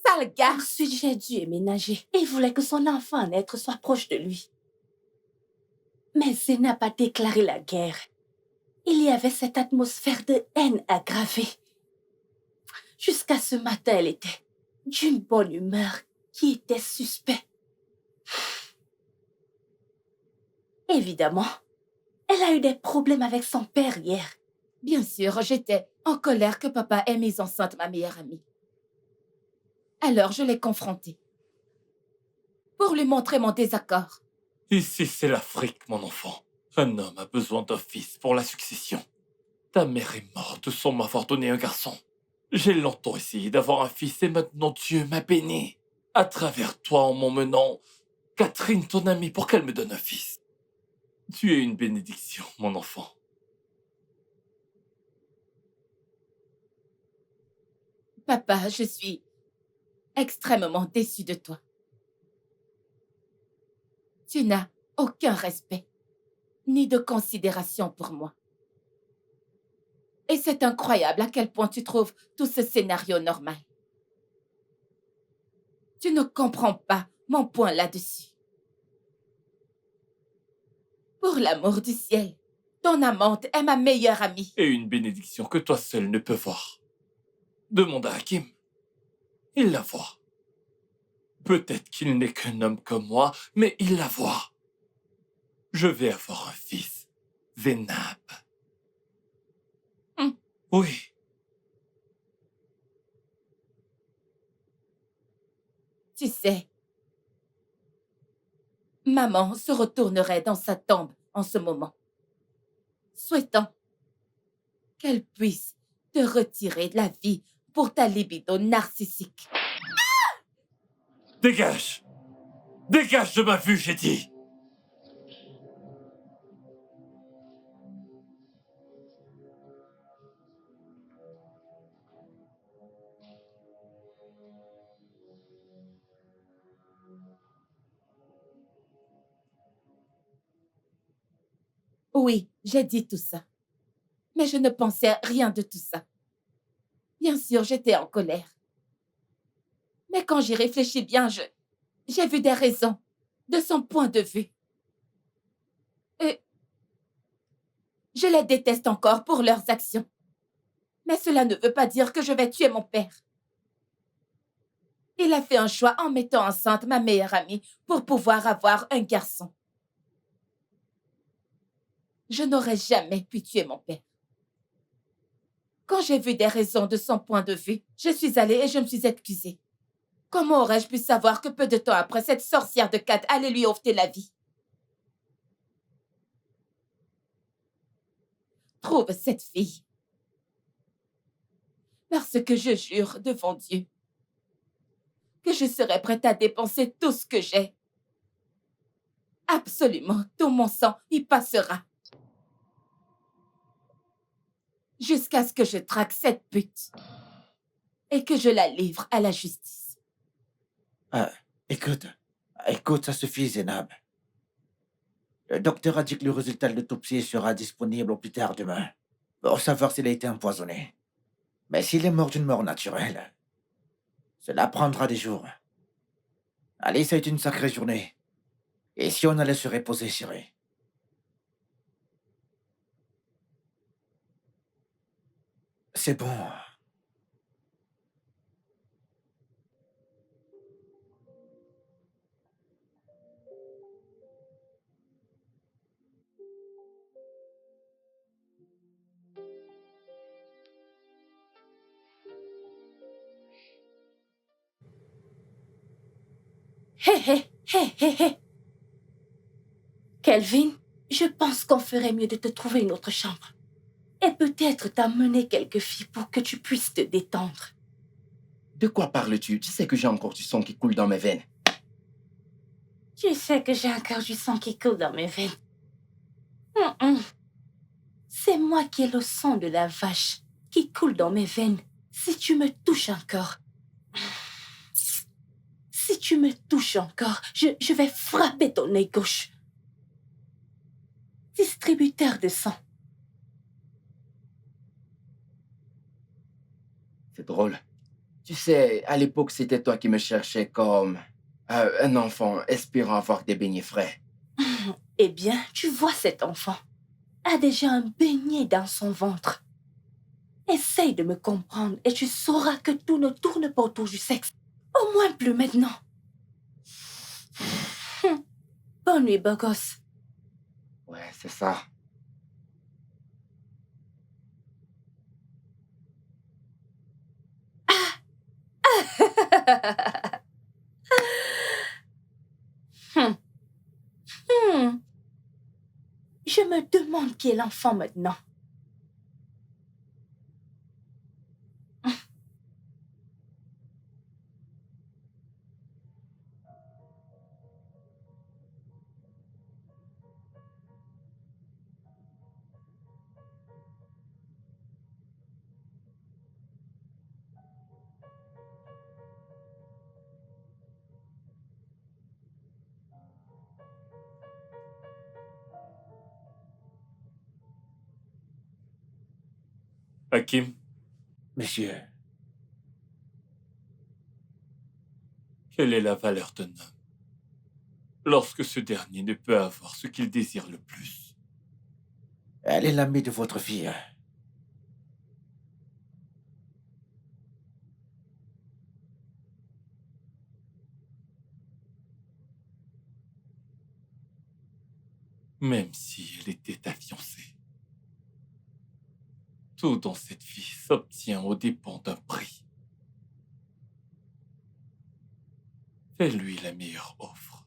Sale gars! Ensuite, j'ai dû éménager. Il voulait que son enfant à naître soit proche de lui. Mais Zainab a déclaré la guerre. Il y avait cette atmosphère de haine aggravée. Jusqu'à ce matin, elle était d'une bonne humeur qui était suspect. Évidemment, elle a eu des problèmes avec son père hier. Bien sûr, j'étais en colère que papa ait mis enceinte ma meilleure amie. Alors, je l'ai confrontée pour lui montrer mon désaccord. Ici, c'est l'Afrique, mon enfant. Un homme a besoin d'un fils pour la succession. Ta mère est morte sans m'avoir donné un garçon. J'ai longtemps essayé d'avoir un fils et maintenant Dieu m'a béni. À travers toi en m'emmenant Catherine, ton amie, pour qu'elle me donne un fils. Tu es une bénédiction, mon enfant. Papa, je suis extrêmement déçue de toi. Tu n'as aucun respect, ni de considération pour moi. Et c'est incroyable à quel point tu trouves tout ce scénario normal. Tu ne comprends pas mon point là-dessus. Pour l'amour du ciel, ton amante est ma meilleure amie. Et une bénédiction que toi seul ne peux voir. Demande à Hakim. Il la voit. Peut-être qu'il n'est qu'un homme comme moi, mais il la voit. Je vais avoir un fils, Zénab. Oui. Tu sais, maman se retournerait dans sa tombe en ce moment, souhaitant qu'elle puisse te retirer de la vie pour ta libido narcissique. Dégage! Dégage de ma vue, j'ai dit! Oui, j'ai dit tout ça. Mais je ne pensais rien de tout ça. Bien sûr, j'étais en colère. Mais quand j'y réfléchis bien, j'ai vu des raisons de son point de vue. Et je les déteste encore pour leurs actions. Mais cela ne veut pas dire que je vais tuer mon père. Il a fait un choix en mettant enceinte ma meilleure amie pour pouvoir avoir un garçon. Je n'aurais jamais pu tuer mon père. Quand j'ai vu des raisons de son point de vue, je suis allée et je me suis excusée. Comment aurais-je pu savoir que peu de temps après, cette sorcière de Kat allait lui ôter la vie? Trouve cette fille. Parce que je jure devant Dieu que je serai prête à dépenser tout ce que j'ai. Absolument tout mon sang y passera. Jusqu'à ce que je traque cette pute et que je la livre à la justice. Écoute, ça suffit, Zénab. Le docteur a dit que le résultat de l'autopsie sera disponible au plus tard demain pour savoir s'il a été empoisonné. Mais s'il est mort d'une mort naturelle, cela prendra des jours. Allez, ça a été une sacrée journée. Et si on allait se reposer, chérie? C'est bon. Hé, hé, hé, hé, hé. Kelvin, je pense qu'on ferait mieux de te trouver une autre chambre. Et peut-être t'amener quelques filles pour que tu puisses te détendre. De quoi parles-tu? Tu sais que j'ai encore du sang qui coule dans mes veines. Tu sais que j'ai encore du sang qui coule dans mes veines. C'est moi qui ai le sang de la vache qui coule dans mes veines. Si tu me touches encore, je vais frapper ton œil gauche. Distributeur de sang. C'est drôle. Tu sais, à l'époque, c'était toi qui me cherchais comme un enfant espérant avoir des beignets frais. Eh bien, tu vois cet enfant a déjà un beignet dans son ventre. Essaye de me comprendre et tu sauras que tout ne tourne pas autour du sexe. Au moins plus maintenant. Bonne nuit, beau gosse. Ouais, c'est ça. Je me demande qui est l'enfant maintenant. Hakim, Monsieur, quelle est la valeur d'un homme lorsque ce dernier ne peut avoir ce qu'il désire le plus? elle est l'amie de votre fille. Même si elle était ta fiancée. Tout dans cette vie s'obtient aux dépens d'un prix. Fais-lui la meilleure offre.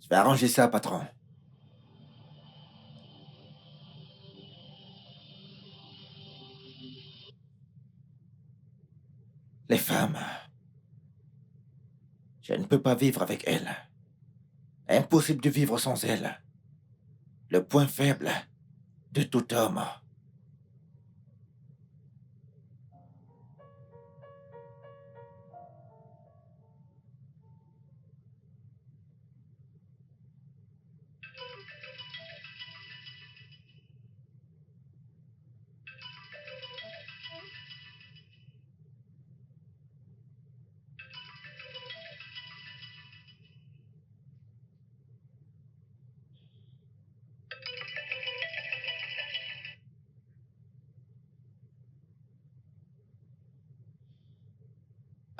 Je vais arranger ça, patron. Les femmes, je ne peux pas vivre avec elles. Impossible de vivre sans elles. Le point faible de tout homme.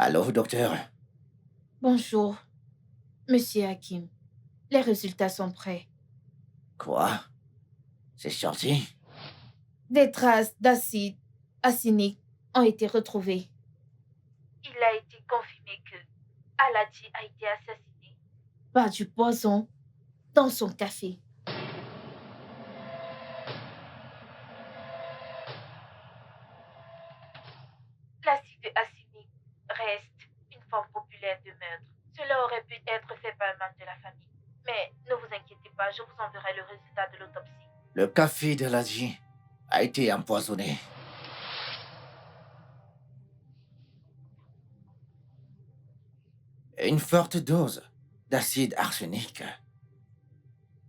Allô, docteur? Bonjour, Monsieur Hakim. Les résultats sont prêts. Quoi? C'est sorti? Des traces d'acide acinique ont été retrouvées. Il a été confirmé que Aladi a été assassiné par du poison dans son café. L'acide acinique reste une forme populaire de meurtre. Cela aurait pu être fait par un membre de la famille. Mais ne vous inquiétez pas, je vous enverrai le résultat de l'autopsie. Le café de l'Asie a été empoisonné. Une forte dose d'acide arsenic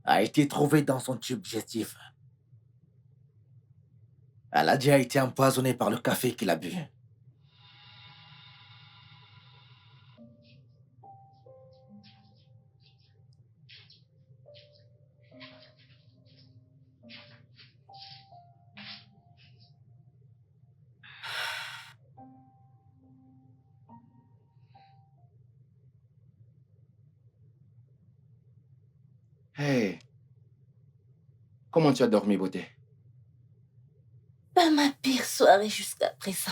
a été trouvée dans son tube digestif. Aladi a été empoisonné par le café qu'il a bu. Hey, comment tu as dormi, beauté? Pas ma pire soirée jusqu'à présent.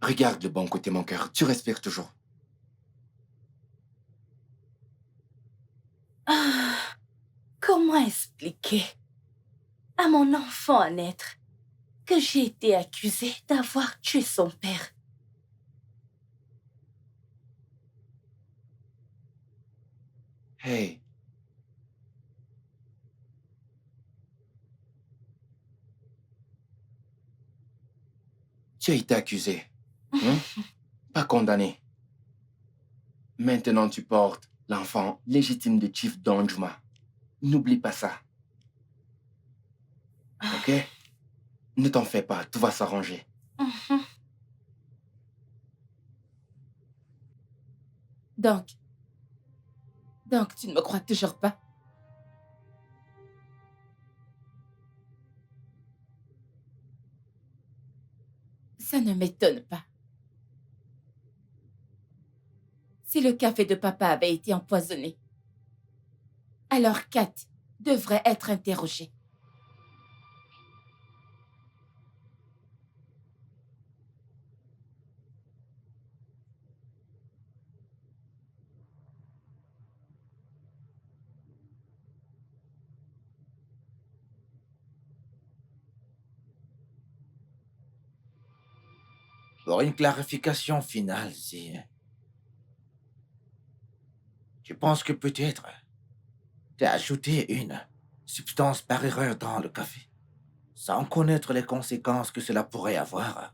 Regarde le bon côté, mon cœur. Tu respires toujours. Ah, comment expliquer à mon enfant à naître que j'ai été accusée d'avoir tué son père? Hey. Tu as été accusé. Hein? Pas condamné. Maintenant, tu portes l'enfant légitime de Chief Danjuma. N'oublie pas ça. Ok? Ne t'en fais pas, tout va s'arranger. Donc, tu ne me crois toujours pas? Ça ne m'étonne pas. Si le café de papa avait été empoisonné, alors Kat devrait être interrogée. Pour une clarification finale, si tu penses que peut-être tu as ajouté une substance par erreur dans le café, sans connaître les conséquences que cela pourrait avoir.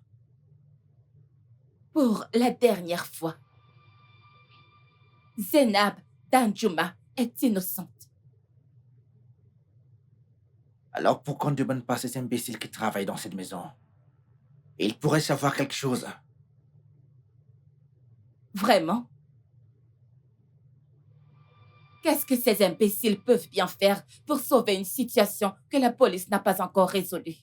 Pour la dernière fois, Zainab Danjuma est innocente. Alors pourquoi on ne demande pas à ces imbéciles qui travaillent dans cette maison? Ils pourraient savoir quelque chose. Vraiment? Qu'est-ce que ces imbéciles peuvent bien faire pour sauver une situation que la police n'a pas encore résolue?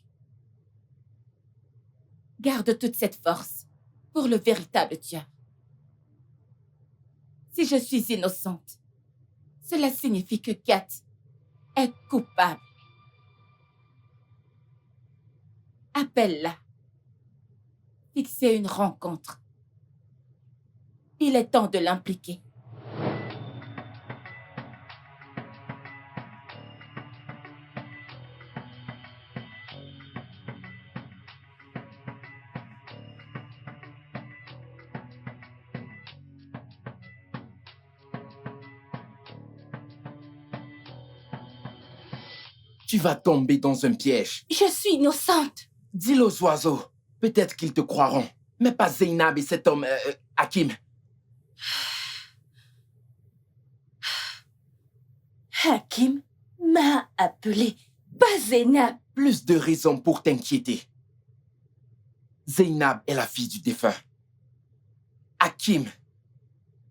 Garde toute cette force pour le véritable tueur. Si je suis innocente, cela signifie que Kat est coupable. Appelle-la. Fixez une rencontre. Il est temps de l'impliquer. Tu vas tomber dans un piège. Je suis innocente. Dis-le aux oiseaux. Peut-être qu'ils te croiront. Mais pas Zainab et cet homme, Hakim. Hakim m'a appelé, pas Zainab. Plus de raisons pour t'inquiéter. Zainab est la fille du défunt. Hakim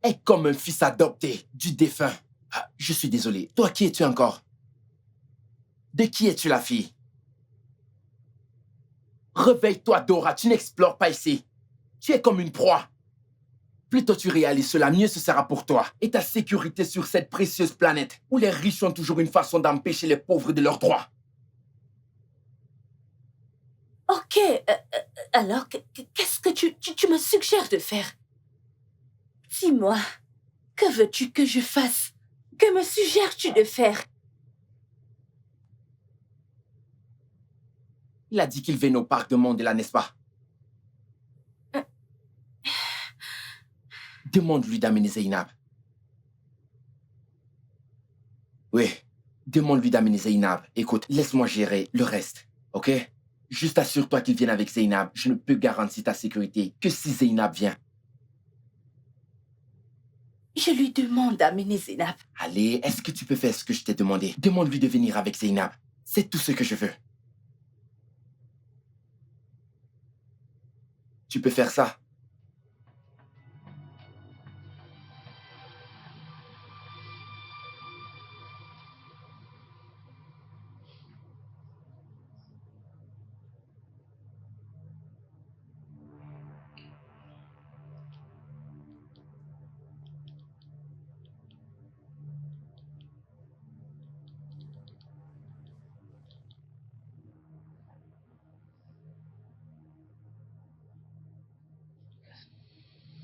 est comme un fils adopté du défunt. Ah, je suis désolé. Toi, qui es-tu encore? De qui es-tu la fille? Réveille-toi, Dora. Tu n'explores pas ici. Tu es comme une proie. Plus tôt tu réalises cela, mieux ce sera pour toi et ta sécurité sur cette précieuse planète où les riches ont toujours une façon d'empêcher les pauvres de leurs droits. Ok, alors qu'est-ce que tu me suggères de faire? Dis-moi, que veux-tu que je fasse? Que me suggères-tu de faire? Il a dit qu'il venait au parc de Mandela, n'est-ce pas? Demande-lui d'amener Zainab. Oui, demande-lui d'amener Zainab. Écoute, laisse-moi gérer le reste, ok? Juste assure-toi qu'il vienne avec Zainab. Je ne peux garantir ta sécurité que si Zainab vient. Je lui demande d'amener Zainab. Allez, est-ce que tu peux faire ce que je t'ai demandé? Demande-lui de venir avec Zainab. C'est tout ce que je veux. Tu peux faire ça?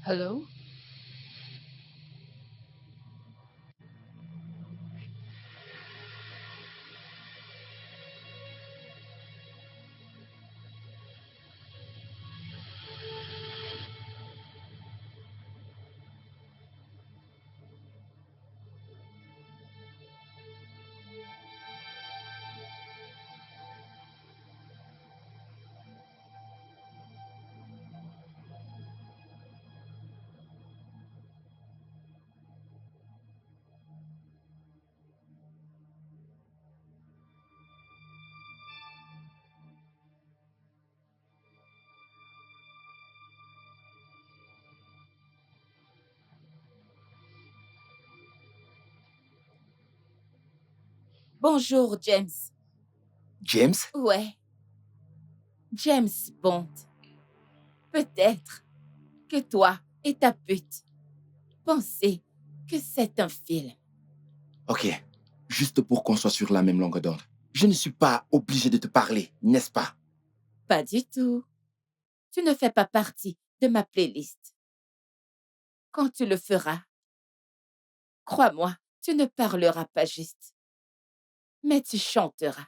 Hello? Bonjour, James. James? Ouais. James Bond. Peut-être que toi et ta pute pensez que c'est un film. Ok, juste pour qu'on soit sur la même longueur d'onde. Je ne suis pas obligé de te parler, n'est-ce pas? Pas du tout. Tu ne fais pas partie de ma playlist. Quand tu le feras, crois-moi, tu ne parleras pas juste, mais tu chanteras.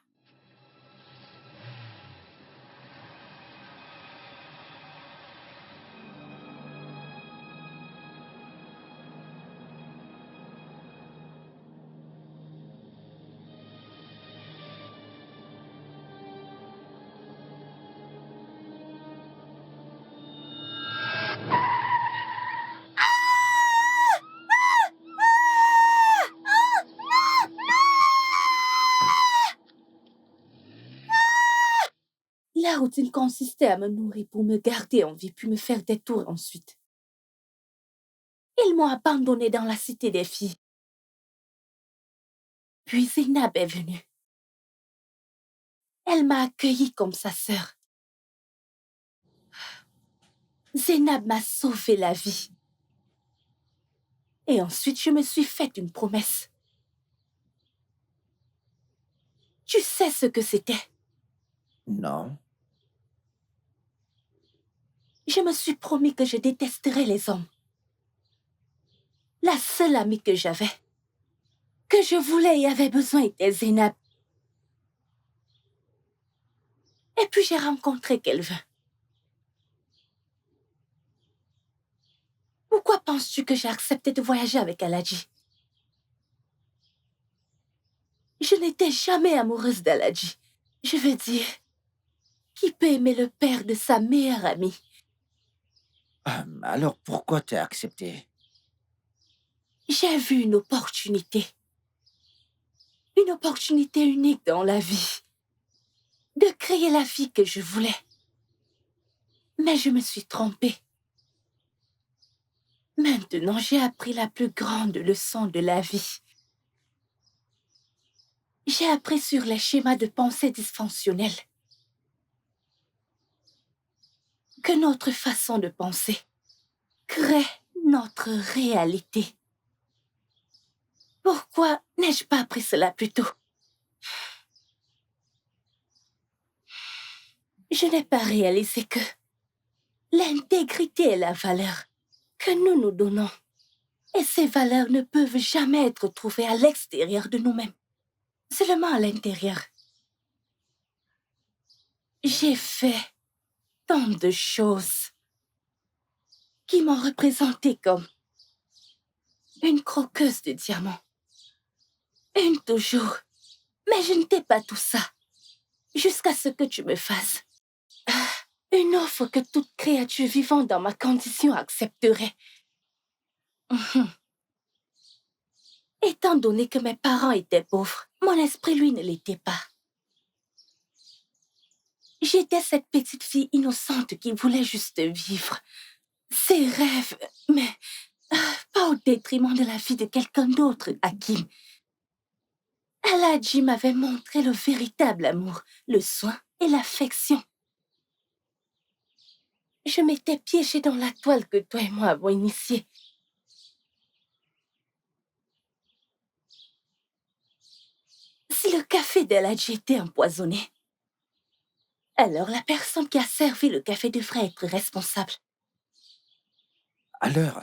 Sa routine consistait à me nourrir pour me garder en vie, puis me faire des tours ensuite. Ils m'ont abandonnée dans la cité des filles. Puis Zainab est venue. Elle m'a accueillie comme sa sœur. Zainab m'a sauvé la vie. Et ensuite, je me suis fait une promesse. Tu sais ce que c'était? Non. Je me suis promis que je détesterais les hommes. La seule amie que j'avais, que je voulais et avait besoin était Zainab. Et puis j'ai rencontré quelqu'un. Pourquoi penses-tu que j'ai accepté de voyager avec Aladji? Je n'étais jamais amoureuse d'Aladji. Je veux dire, qui peut aimer le père de sa meilleure amie? Alors pourquoi t'as accepté? J'ai vu une opportunité. Une opportunité unique dans la vie. De créer la vie que je voulais. Mais je me suis trompée. Maintenant, j'ai appris la plus grande leçon de la vie. J'ai appris sur les schémas de pensée dysfonctionnels que notre façon de penser crée notre réalité. Pourquoi n'ai-je pas appris cela plus tôt? Je n'ai pas réalisé que l'intégrité est la valeur que nous nous donnons. Et ces valeurs ne peuvent jamais être trouvées à l'extérieur de nous-mêmes, seulement à l'intérieur. J'ai fait tant de choses qui m'ont représenté comme une croqueuse de diamants. Une toujours. Mais je n'étais pas tout ça. Jusqu'à ce que tu me fasses. Une offre que toute créature vivant dans ma condition accepterait. Étant donné que mes parents étaient pauvres, mon esprit, lui, ne l'était pas. J'étais cette petite fille innocente qui voulait juste vivre. Ses rêves, mais pas au détriment de la vie de quelqu'un d'autre, Hakim. Aladji m'avait montré le véritable amour, le soin et l'affection. Je m'étais piégée dans la toile que toi et moi avons initiée. Si le café d'Aladji était empoisonné, alors la personne qui a servi le café devrait être responsable. Alors,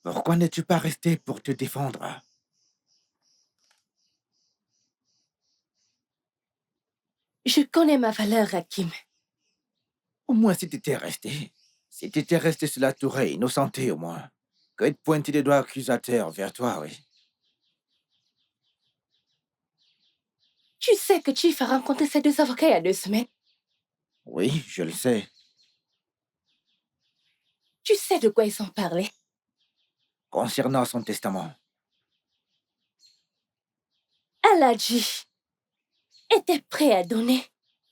pourquoi n'es-tu pas resté pour te défendre? Je connais ma valeur, Hakim. Au moins si t'étais resté sur la tourelle, innocenté au moins, que de pointer des doigts accusateurs vers toi, oui. Tu sais que Chief a rencontré ses deux avocats il y a 2 semaines. Oui, je le sais. Tu sais de quoi ils ont parlé? Concernant son testament. Aladji était prêt à donner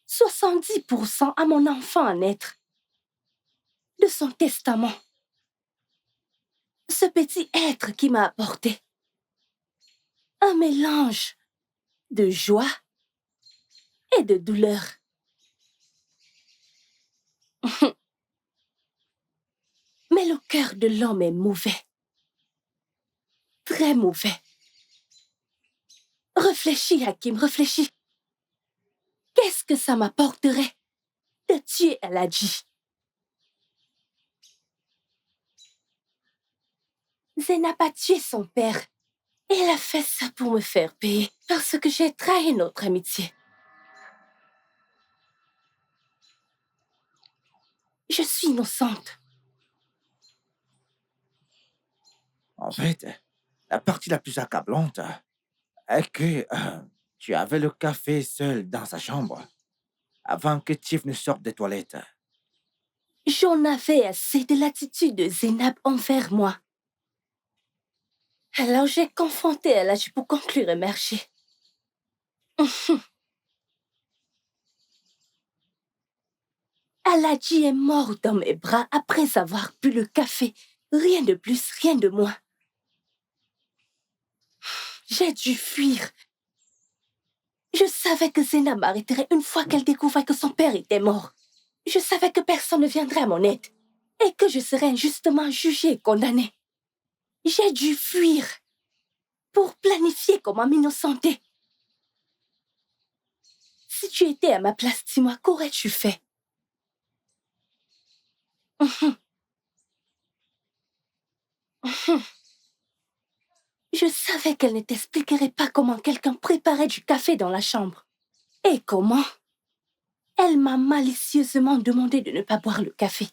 70% à mon enfant à naître de son testament. Ce petit être qui m'a apporté un mélange de joie et de douleur. Mais le cœur de l'homme est mauvais. Très mauvais. Réfléchis, Hakim, réfléchis. Qu'est-ce que ça m'apporterait de tuer Aladji? Zainab a tué son père. Et elle a fait ça pour me faire payer parce que j'ai trahi notre amitié. Je suis innocente. En fait, la partie la plus accablante est que tu avais le café seul dans sa chambre avant que Chief ne sorte des toilettes. J'en avais assez de l'attitude de Zainab envers moi. Alors j'ai confronté Aladji pour conclure un marché. Aladji est mort dans mes bras après avoir bu le café. Rien de plus, rien de moins. J'ai dû fuir. Je savais que Zena m'arrêterait une fois qu'elle découvrait que son père était mort. Je savais que personne ne viendrait à mon aide et que je serais injustement jugée et condamnée. J'ai dû fuir pour planifier comment m'innocenter. Si tu étais à ma place, dis-moi, qu'aurais-tu fait? Je savais qu'elle ne t'expliquerait pas comment quelqu'un préparait du café dans la chambre. Et comment? Elle m'a malicieusement demandé de ne pas boire le café.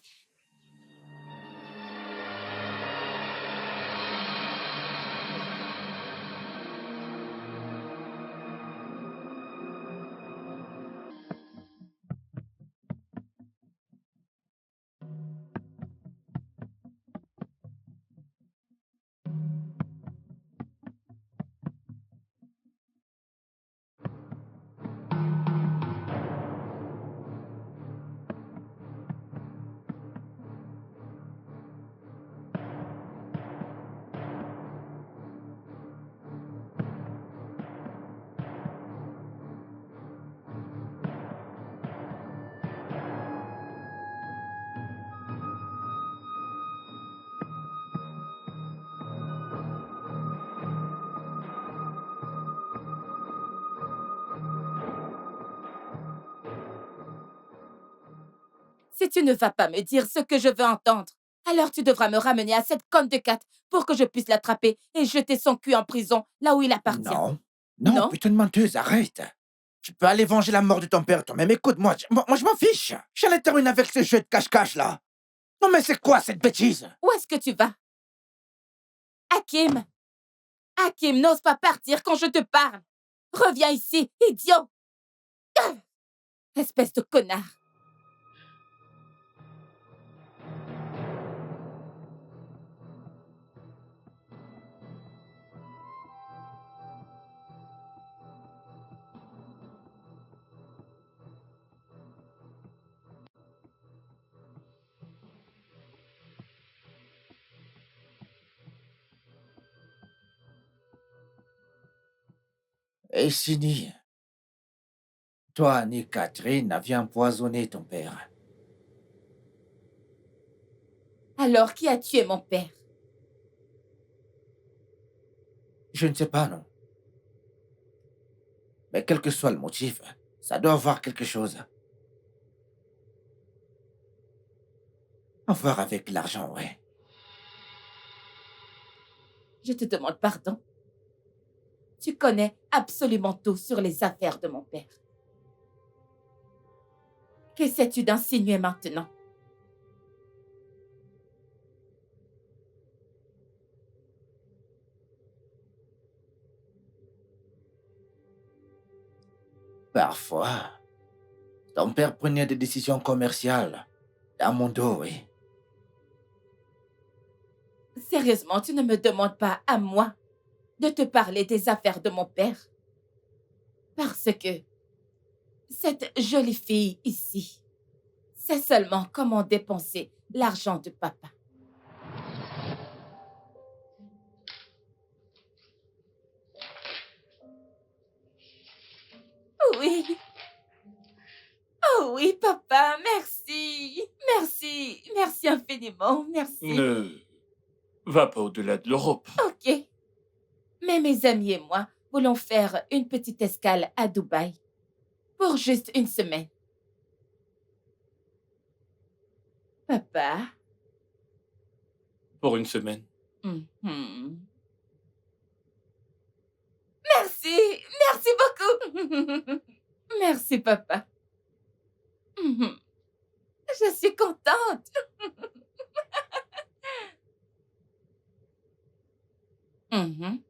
Si tu ne vas pas me dire ce que je veux entendre, alors tu devras me ramener à cette conne de Kat pour que je puisse l'attraper et jeter son cul en prison, là où il appartient. Non, non, Non? putain de menteuse, arrête. Tu peux aller venger la mort de ton père toi-même. Écoute-moi, moi je m'en fiche. J'allais terminer avec ce jeu de cache-cache là. Non mais c'est quoi cette bêtise? Où est-ce que tu vas? Hakim! Hakim, n'ose pas partir quand je te parle! Reviens ici, idiot! Ah! Espèce de connard! Et Sini, toi ni Catherine n'aviez empoisonné ton père. Alors, qui a tué mon père? Je ne sais pas, non. Mais quel que soit le motif, ça doit avoir quelque chose. À voir avec l'argent, ouais. Je te demande pardon. Tu connais absolument tout sur les affaires de mon père. Qu'essaies-tu d'insinuer maintenant? Parfois, ton père prenait des décisions commerciales dans mon dos, oui. Sérieusement, tu ne me demandes pas à moi de te parler des affaires de mon père. Parce que cette jolie fille ici sait seulement comment dépenser l'argent de papa. Oui. Oh oui, papa, merci. Merci. Merci infiniment. Merci. Ne va pas au-delà de l'Europe. Ok. Mais mes amis et moi voulons faire une petite escale à Dubaï pour juste une semaine. Papa. Pour une semaine. Mhm. Merci. Merci beaucoup. Merci, papa. Mhm. Je suis contente. Mhm.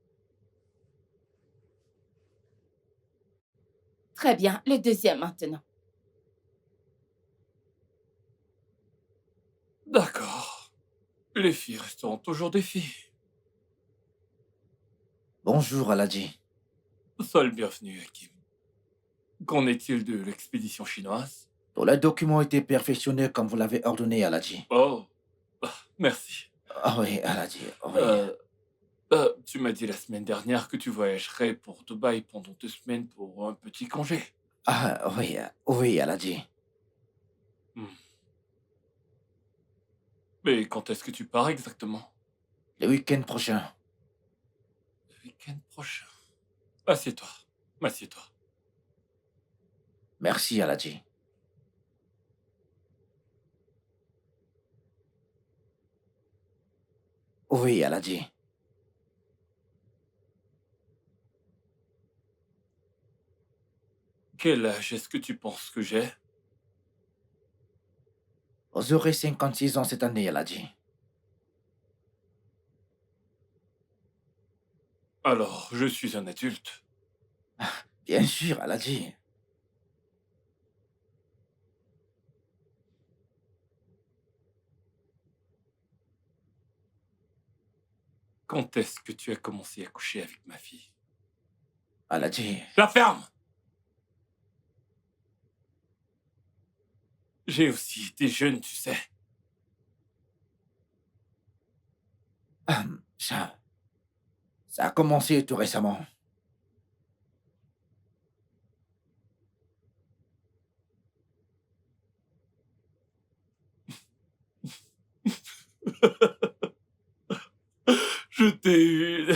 Très bien, le deuxième maintenant. D'accord. Les filles resteront toujours des filles. Bonjour, Aladji. Sois le bienvenu, Hakim. Qu'en est-il de l'expédition chinoise? Tous les documents ont été perfectionnés comme vous l'avez ordonné, Aladji. Oh, merci. Ah oui, Aladji, oui. Tu m'as dit la semaine dernière que tu voyagerais pour Dubaï pendant 2 semaines pour un petit congé. Ah oui, oui, Aladji. Mais quand est-ce que tu pars exactement? Le week-end prochain. Le week-end prochain. Assieds-toi. Assieds-toi. Merci, Aladji. Oui, Aladji. Quel âge est-ce que tu penses que j'ai? Vous aurez 56 ans cette année, Aladji. Alors, je suis un adulte. Bien sûr, Aladji. Quand est-ce que tu as commencé à coucher avec ma fille? Aladji. La ferme! J'ai aussi été jeune, tu sais. Ça a commencé tout récemment. Je t'ai eu.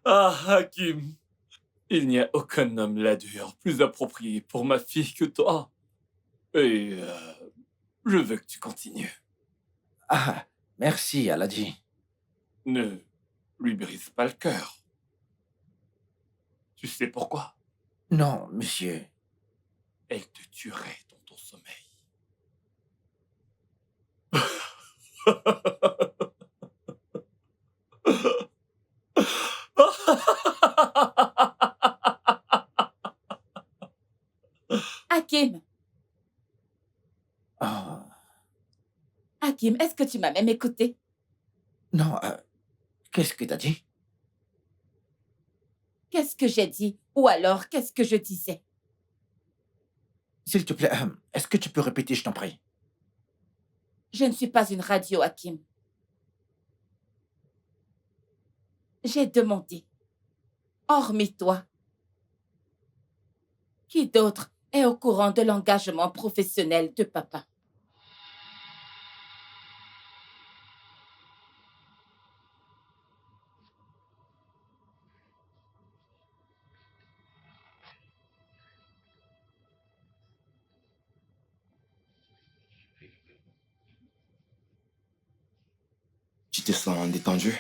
Ah, Hakim. Il n'y a aucun homme là-dehors plus approprié pour ma fille que toi. Et je veux que tu continues. Ah, merci, Aladji. Ne lui brise pas le cœur. Tu sais pourquoi? Non, monsieur. Elle te tuerait dans ton sommeil. Hakim, Oh, Hakim, est-ce que tu m'as même écouté? non, qu'est-ce que t'as dit? Qu'est-ce que j'ai dit? Ou alors, qu'est-ce que je disais? S'il te plaît, est-ce que tu peux répéter, je t'en prie? Je ne suis pas une radio, Hakim. J'ai demandé, hormis toi, qui d'autre est au courant de l'engagement professionnel de papa? Tu te sens détendu?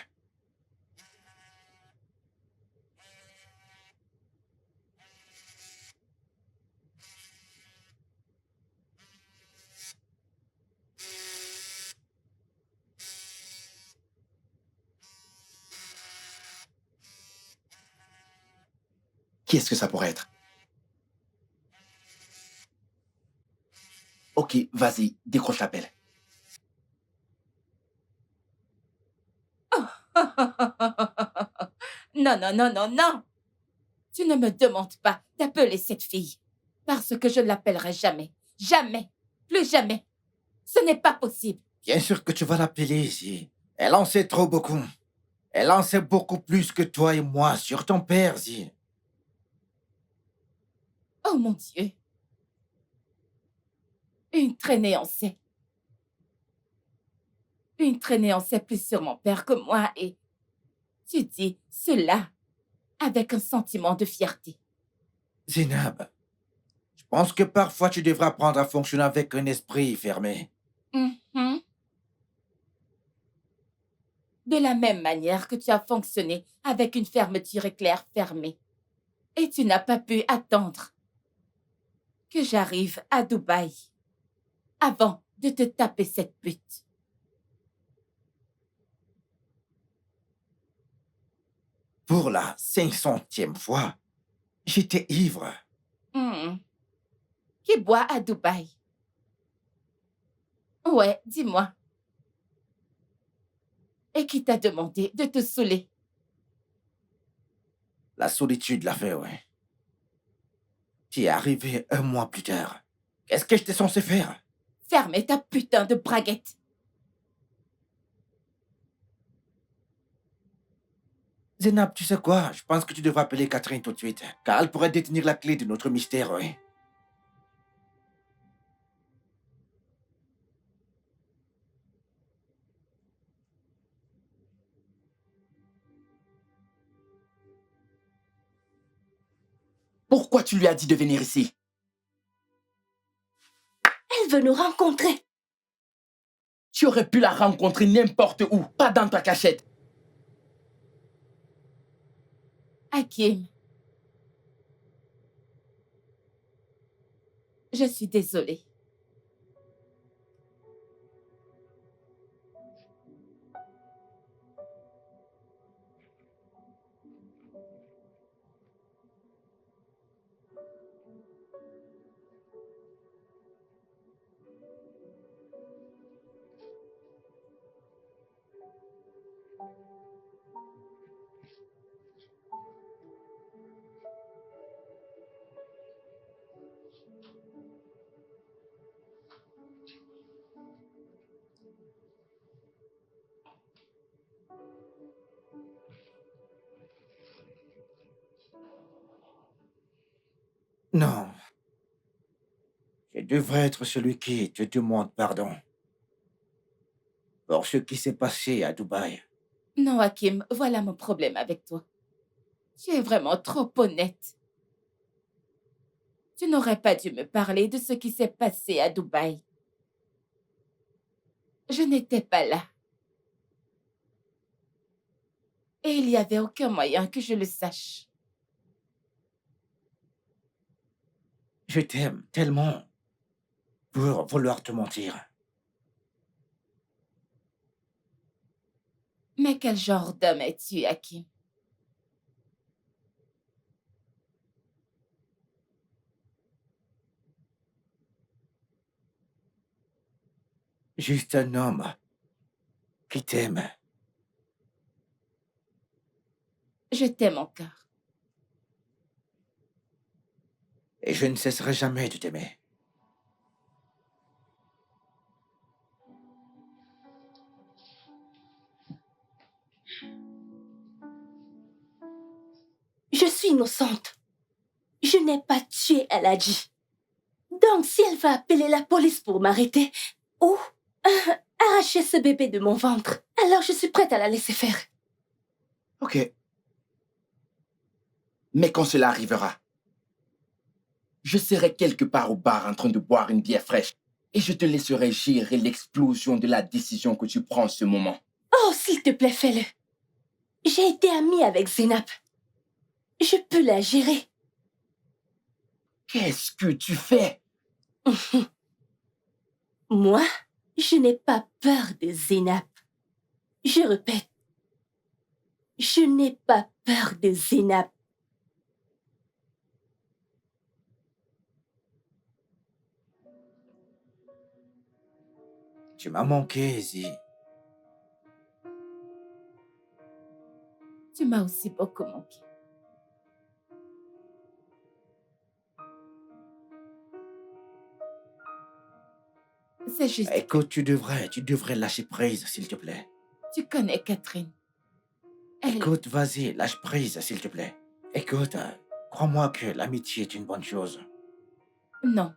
Qui est-ce que ça pourrait être? Ok, vas-y, décroche l'appel. Non, non, non, non, non. Tu ne me demandes pas d'appeler cette fille, parce que je ne l'appellerai jamais. Jamais. Plus jamais. Ce n'est pas possible. Bien sûr que tu vas l'appeler ici. Elle en sait trop beaucoup. Elle en sait beaucoup plus que toi et moi sur ton père, Zi. Oh mon Dieu. Une traînée en sait. Une traînée en sait plus sur mon père que moi et tu dis cela avec un sentiment de fierté. Zinab, je pense que parfois tu devras apprendre à fonctionner avec un esprit fermé. Mhm. De la même manière que tu as fonctionné avec une fermeture éclair fermée. Et tu n'as pas pu attendre que j'arrive à Dubaï avant de te taper cette pute. Pour la 500e fois, j'étais ivre. Mhm. Qui boit à Dubaï? Ouais, dis-moi. Et qui t'a demandé de te saouler? La solitude l'a fait, ouais. Tu es arrivé un mois plus tard. Qu'est-ce que j'étais censé faire? Fermez ta putain de braguette. Zénab, tu sais quoi? Je pense que tu devrais appeler Catherine tout de suite, car elle pourrait détenir la clé de notre mystère, oui. Pourquoi tu lui as dit de venir ici? Elle veut nous rencontrer. Tu aurais pu la rencontrer n'importe où, pas dans ta cachette. Hakim. Je suis désolée. Non. Je devrais être celui qui te demande pardon pour ce qui s'est passé à Dubaï. Non, Hakim, voilà mon problème avec toi. Tu es vraiment trop honnête. Tu n'aurais pas dû me parler de ce qui s'est passé à Dubaï. Je n'étais pas là. Et il n'y avait aucun moyen que je le sache. Je t'aime tellement pour vouloir te mentir. Mais quel genre d'homme es-tu, Hakim? Juste un homme qui t'aime. Je t'aime encore. Et je ne cesserai jamais de t'aimer. Je suis innocente. Je n'ai pas tué Aladji. Donc, si elle va appeler la police pour m'arrêter ou arracher ce bébé de mon ventre, alors je suis prête à la laisser faire. Ok. Mais quand cela arrivera, je serai quelque part au bar en train de boire une bière fraîche et je te laisserai gérer l'explosion de la décision que tu prends en ce moment. Oh, s'il te plaît, fais-le. J'ai été amie avec Zénab. Je peux la gérer. Qu'est-ce que tu fais? Moi, je n'ai pas peur de Zénab. Je répète, je n'ai pas peur de Zénab. Tu m'as manqué, Izzy. Tu m'as aussi beaucoup manqué. C'est juste Écoute, tu devrais lâcher prise, s'il te plaît. que tu connais Catherine. Elle... Écoute, vas-y, lâche prise, s'il te plaît. Écoute, crois-moi que l'amitié est une bonne chose. Non.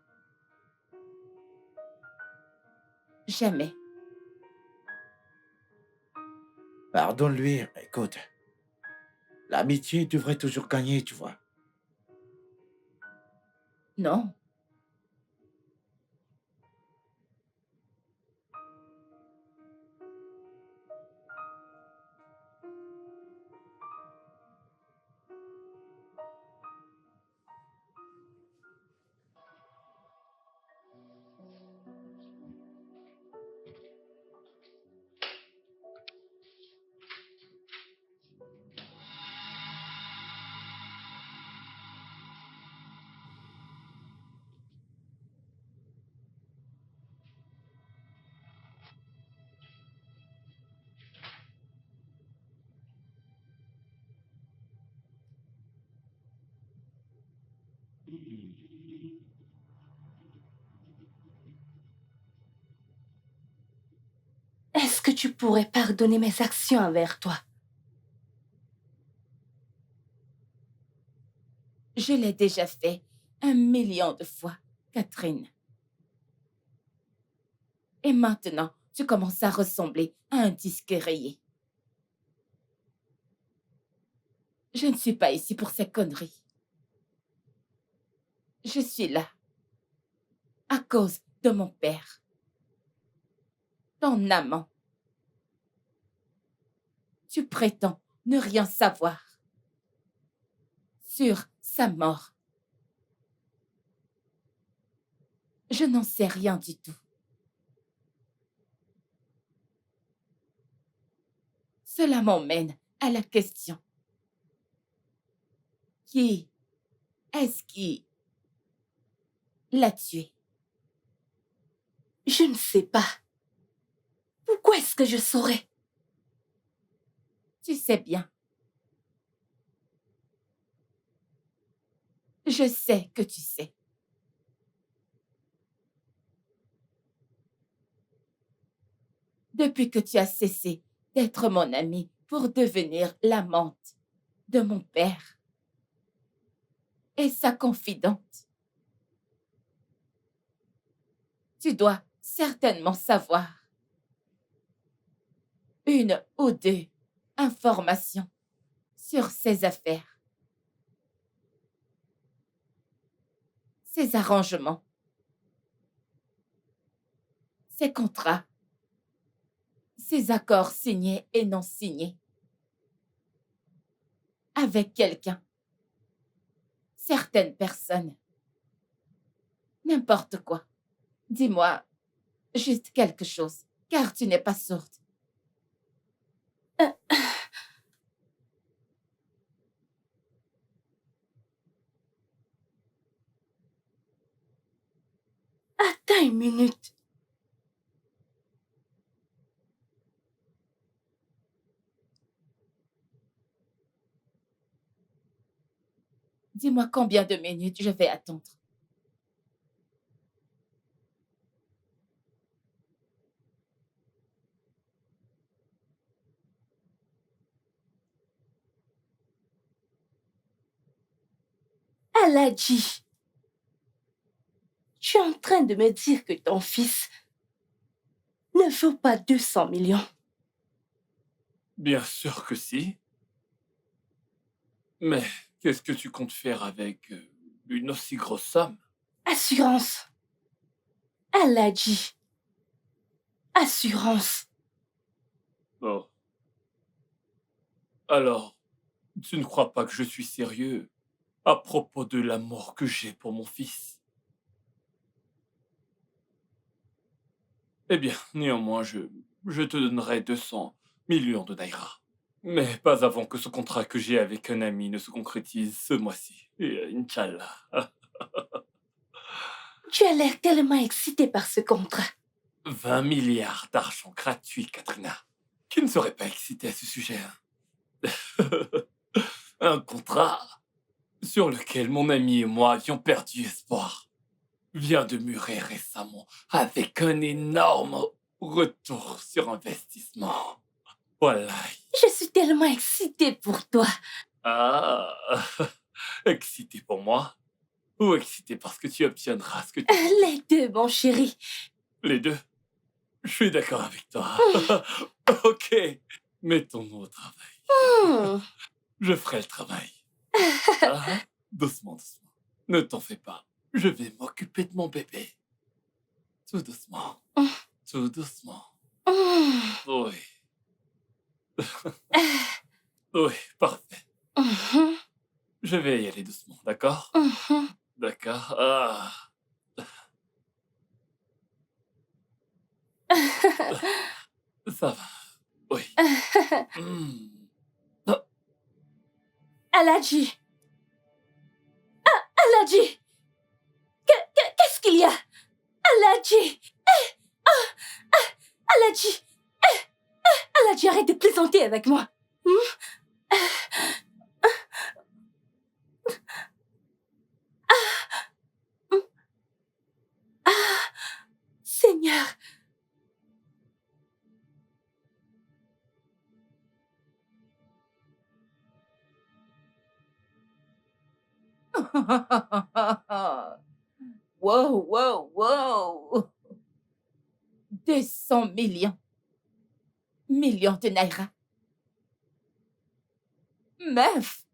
Jamais. Pardonne-lui, écoute. L'amitié devrait toujours gagner, tu vois. Non. Est-ce que tu pourrais pardonner mes actions envers toi? Je l'ai déjà fait 1 million de fois, Catherine. Et maintenant, tu commences à ressembler à un disque rayé. Je ne suis pas ici pour ces conneries. Je suis là à cause de mon père, ton amant. Tu prétends ne rien savoir sur sa mort. Je n'en sais rien du tout. Cela m'emmène à la question. Qui est-ce qui l'a tué? Je ne sais pas. Pourquoi est-ce que je saurais? Tu sais bien. Je sais que tu sais. Depuis que tu as cessé d'être mon amie pour devenir l'amante de mon père et sa confidente, tu dois certainement savoir une ou deux informations sur ses affaires, ses arrangements, ses contrats, ses accords signés et non signés avec quelqu'un, certaines personnes, n'importe quoi. Dis-moi juste quelque chose, car tu n'es pas sourde. Attends une minute. Dis-moi combien de minutes je vais attendre. Aladji, tu es en train de me dire que ton fils ne vaut pas 200 millions. Bien sûr que si. Mais qu'est-ce que tu comptes faire avec une aussi grosse somme? Assurance. Aladji. Assurance. Oh. Alors, tu ne crois pas que je suis sérieux à propos de l'amour que j'ai pour mon fils? Eh bien, néanmoins, je te donnerai 200 millions de naira. Mais pas avant que ce contrat que j'ai avec un ami ne se concrétise ce mois-ci. Et Inch'Allah. Tu as l'air tellement excité par ce contrat. 20 milliards d'argent gratuit, Katrina. Qui ne serait pas excité à ce sujet, hein? Un contrat sur lequel mon ami et moi avions perdu espoir vient de mûrir récemment avec un énorme retour sur investissement. Voilà. Je suis tellement excitée pour toi. Ah, excité pour moi ou excité parce que tu obtiendras ce que tu... Les deux, mon chéri. Les deux. Je suis d'accord avec toi. Ok, mettons-nous au travail. Hmm. Je ferai le travail. Ah, doucement, doucement. Ne t'en fais pas. Je vais m'occuper de mon bébé. Tout doucement. Tout doucement. Hmm. Oui. Oui, parfait. Mhm. Je vais y aller doucement, d'accord? Mhm. D'accord. Ah. Ça va. Oui. Hmm. Aladji. Aladji. Qu'est-ce qu'il y a? Aladji. Aladji. Aladji, arrête de plaisanter avec moi. Wow, wow, wow. 200 millions. Millions de naira. Meuf,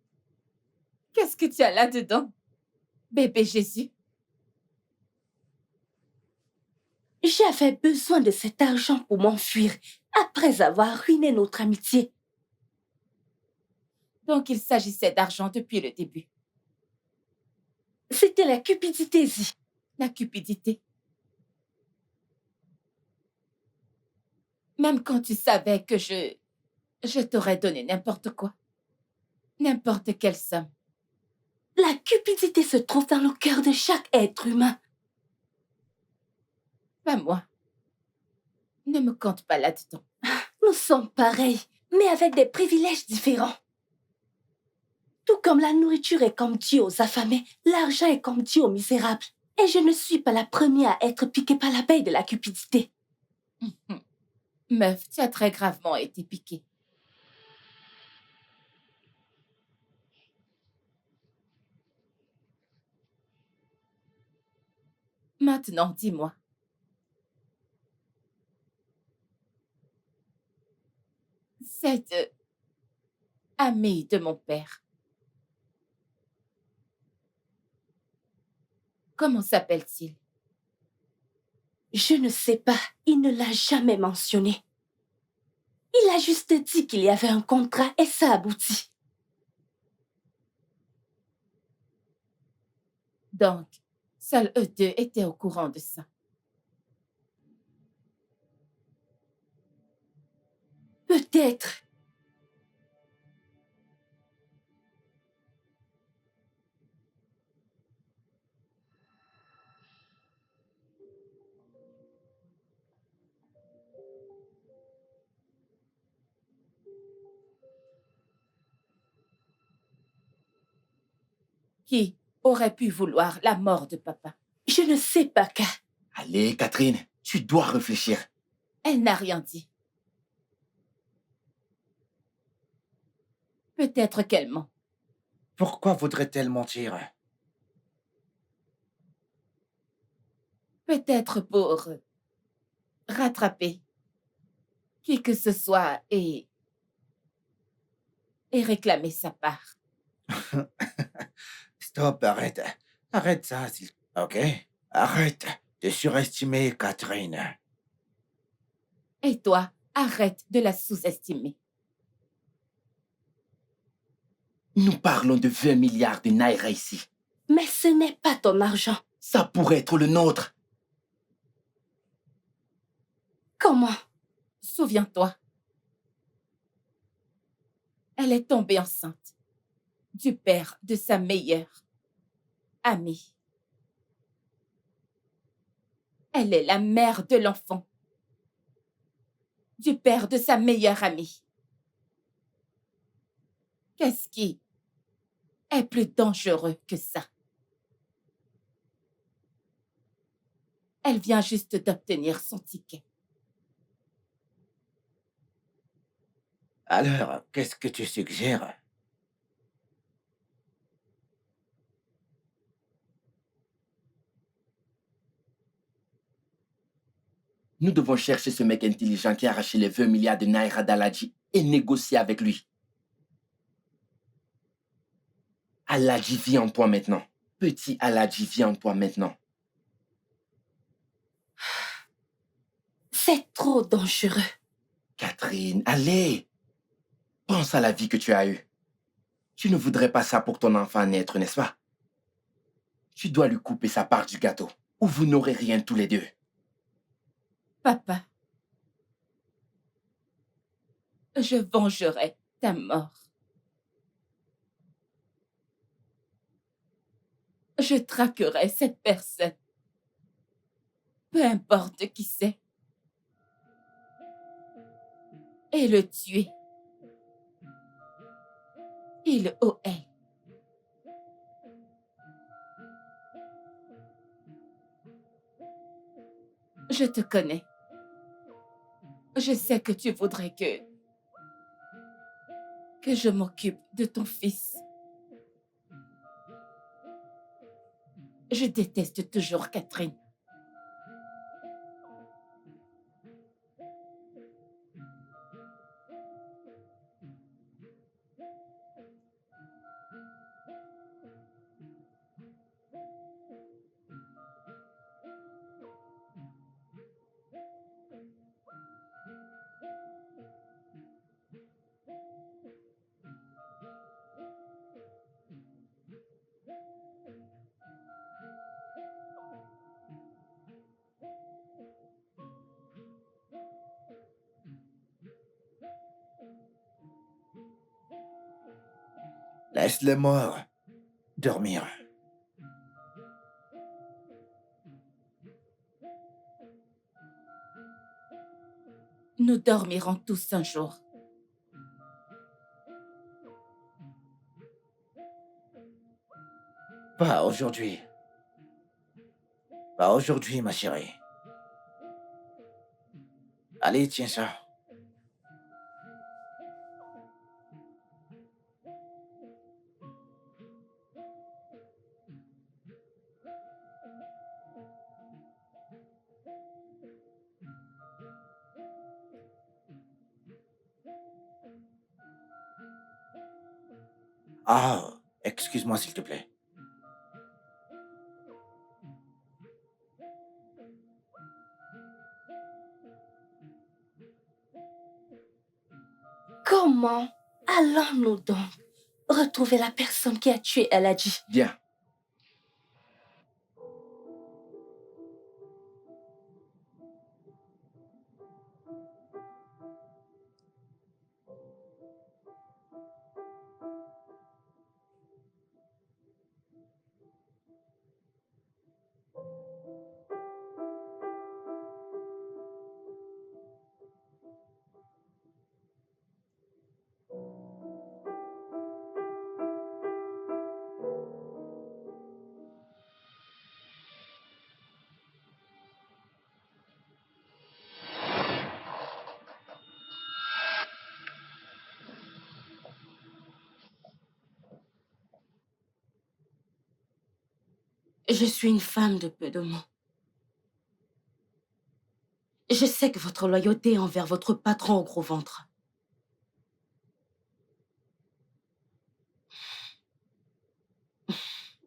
qu'est-ce que tu as là-dedans? Bébé Jésus. J'avais besoin de cet argent pour m'enfuir après avoir ruiné notre amitié. Donc, il s'agissait d'argent depuis le début. C'était la cupidité, Zi. La cupidité. Même quand tu savais que je t'aurais donné n'importe quoi. N'importe quelle somme. La cupidité se trouve dans le cœur de chaque être humain. Pas moi. Ne me compte pas là-dedans. Nous sommes pareils, mais avec des privilèges différents. Tout comme la nourriture est comme Dieu aux affamés, l'argent est comme Dieu aux misérables. Et je ne suis pas la première à être piquée par l'abeille de la cupidité. Meuf, tu as très gravement été piquée. Maintenant, dis-moi. Cette amie de mon père, comment s'appelle-t-il? Je ne sais pas, il ne l'a jamais mentionné. Il a juste dit qu'il y avait un contrat et ça aboutit. Donc, seuls eux deux étaient au courant de ça. Peut-être. Qui aurait pu vouloir la mort de papa? Je ne sais pas, Ka. Allez, Catherine, tu dois réfléchir. Elle n'a rien dit. Peut-être qu'elle ment. Pourquoi voudrait-elle mentir? Peut-être pour rattraper qui que ce soit et réclamer sa part. Stop, arrête. Arrête ça, ok? Arrête de surestimer Catherine. Et toi, arrête de la sous-estimer. Nous parlons de 20 milliards de naira ici. Mais ce n'est pas ton argent. Ça pourrait être le nôtre. Comment? Souviens-toi. Elle est tombée enceinte du père de sa meilleure amie. Elle est la mère de l'enfant du père de sa meilleure amie. Qu'est-ce qui est plus dangereux que ça? Elle vient juste d'obtenir son ticket. Alors, qu'est-ce que tu suggères? Nous devons chercher ce mec intelligent qui a arraché les 20 milliards de naira d'Aladji et négocier avec lui. Aladji, viens en toi maintenant. Petit Aladji, viens en toi maintenant. C'est trop dangereux. Catherine, allez. Pense à la vie que tu as eue. Tu ne voudrais pas ça pour ton enfant naître, n'est-ce pas? Tu dois lui couper sa part du gâteau, ou vous n'aurez rien tous les deux. Papa, je vengerai ta mort. Je traquerai cette personne. Peu importe qui c'est. Et le tuer. Il ou elle. Je te connais. Je sais que tu voudrais que je m'occupe de ton fils. Je déteste toujours Catherine. Laisse les morts dormir. Nous dormirons tous un jour. Pas aujourd'hui. Pas aujourd'hui, ma chérie. Allez, tiens ça. Ah, excuse-moi s'il te plaît. Comment allons-nous donc retrouver la personne qui a tué Aladji? Bien. Je suis une femme de peu de mots. Je sais que votre loyauté envers votre patron au gros ventre.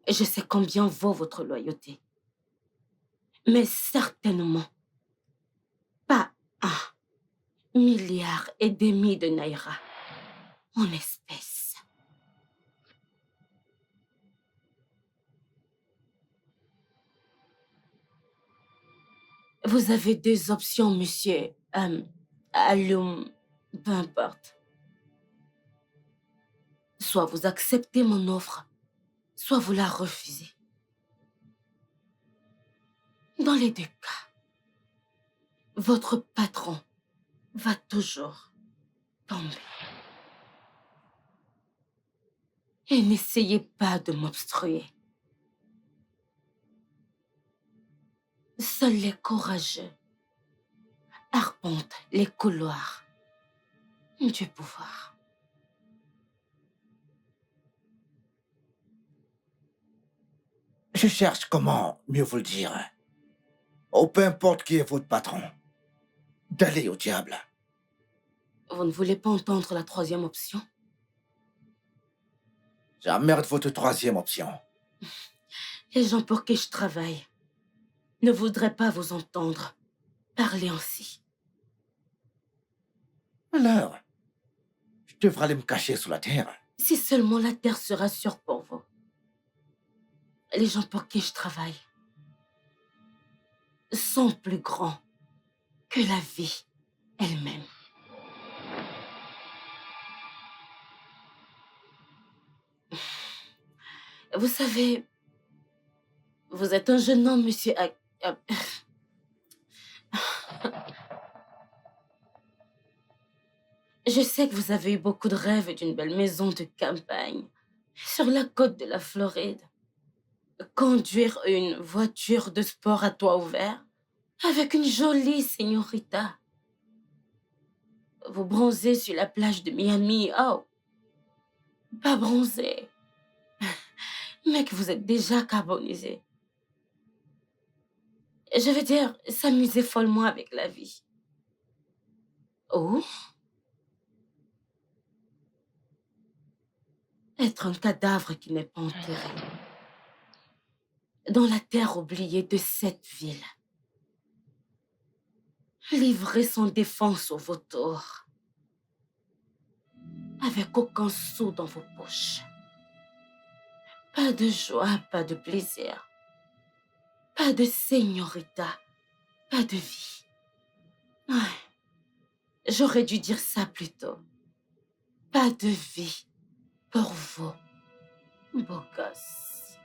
Je sais combien vaut votre loyauté. Mais certainement pas 1,5 milliard de naira en espèces. Vous avez deux options, monsieur. Alioum, peu importe. Soit vous acceptez mon offre, soit vous la refusez. Dans les deux cas, votre patron va toujours tomber. Et n'essayez pas de m'obstruer. Seuls les courageux arpentent les couloirs du pouvoir. Je cherche comment mieux vous le dire. Oh, peu importe qui est votre patron. D'aller au diable. Vous ne voulez pas entendre la troisième option? J'emmerde votre troisième option. Les gens pour qui je travaille ne voudraient pas vous entendre parler ainsi. Alors, je devrais aller me cacher sous la terre. Si seulement la terre sera sûre pour vous. Les gens pour qui je travaille sont plus grands que la vie elle-même. Vous savez, vous êtes un jeune homme, monsieur. Je sais que vous avez eu beaucoup de rêves d'une belle maison de campagne sur la côte de la Floride. Conduire une voiture de sport à toit ouvert avec une jolie señorita. Vous bronzez sur la plage de Miami. Oh, pas bronzé, mais que vous êtes déjà carbonisé. Je veux dire, s'amuser follement avec la vie. Ou être un cadavre qui n'est pas enterré. Dans la terre oubliée de cette ville. Livrer son défense aux vautours. Avec aucun sou dans vos poches. Pas de joie, pas de plaisir. Pas de señorita. Pas de vie. Ouais. J'aurais dû dire ça plus tôt. Pas de vie pour vous, beaux gosses.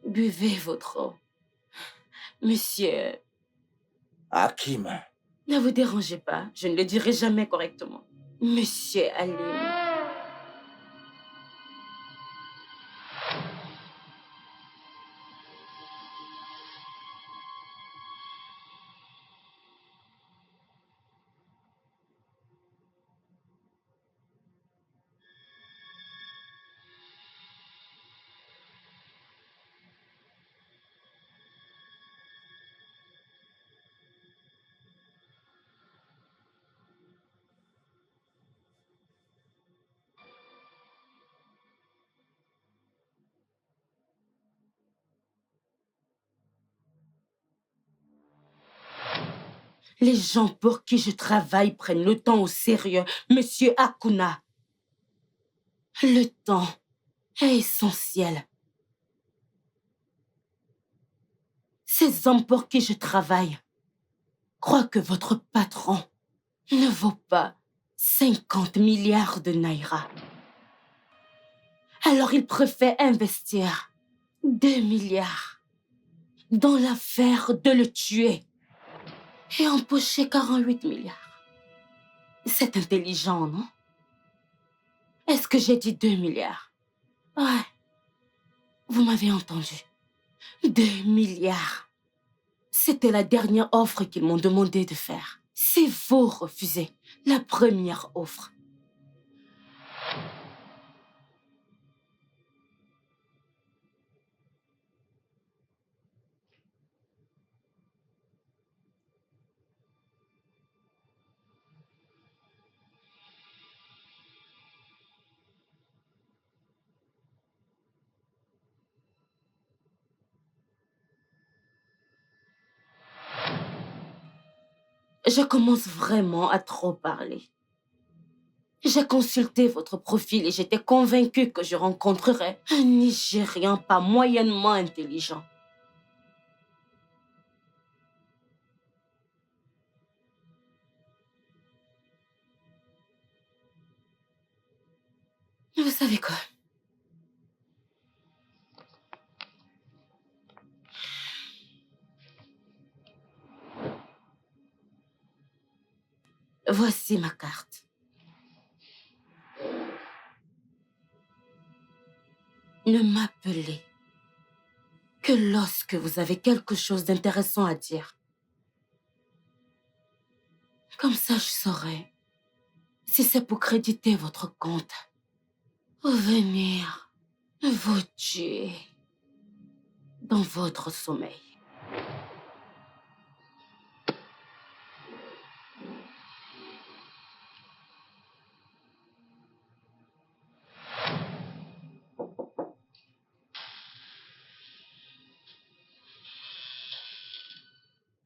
Buvez votre eau. Monsieur, Hakim, ne vous dérangez pas, je ne le dirai jamais correctement. Monsieur Alim. Les gens pour qui je travaille prennent le temps au sérieux, Monsieur Akuna. Le temps est essentiel. Ces hommes pour qui je travaille croient que votre patron ne vaut pas 50 milliards de naira. Alors ils préfèrent investir 2 milliards dans l'affaire de le tuer et empocher 48 milliards. C'est intelligent, non? Est-ce que j'ai dit 2 milliards? Ouais. Vous m'avez entendu. 2 milliards. C'était la dernière offre qu'ils m'ont demandé de faire. Si vous refusez la première offre, je commence vraiment à trop parler. J'ai consulté votre profil et j'étais convaincue que je rencontrerais un Nigérian pas moyennement intelligent. Vous savez quoi? Voici ma carte. Ne m'appelez que lorsque vous avez quelque chose d'intéressant à dire. Comme ça, je saurai si c'est pour créditer votre compte ou venir vous tuer dans votre sommeil.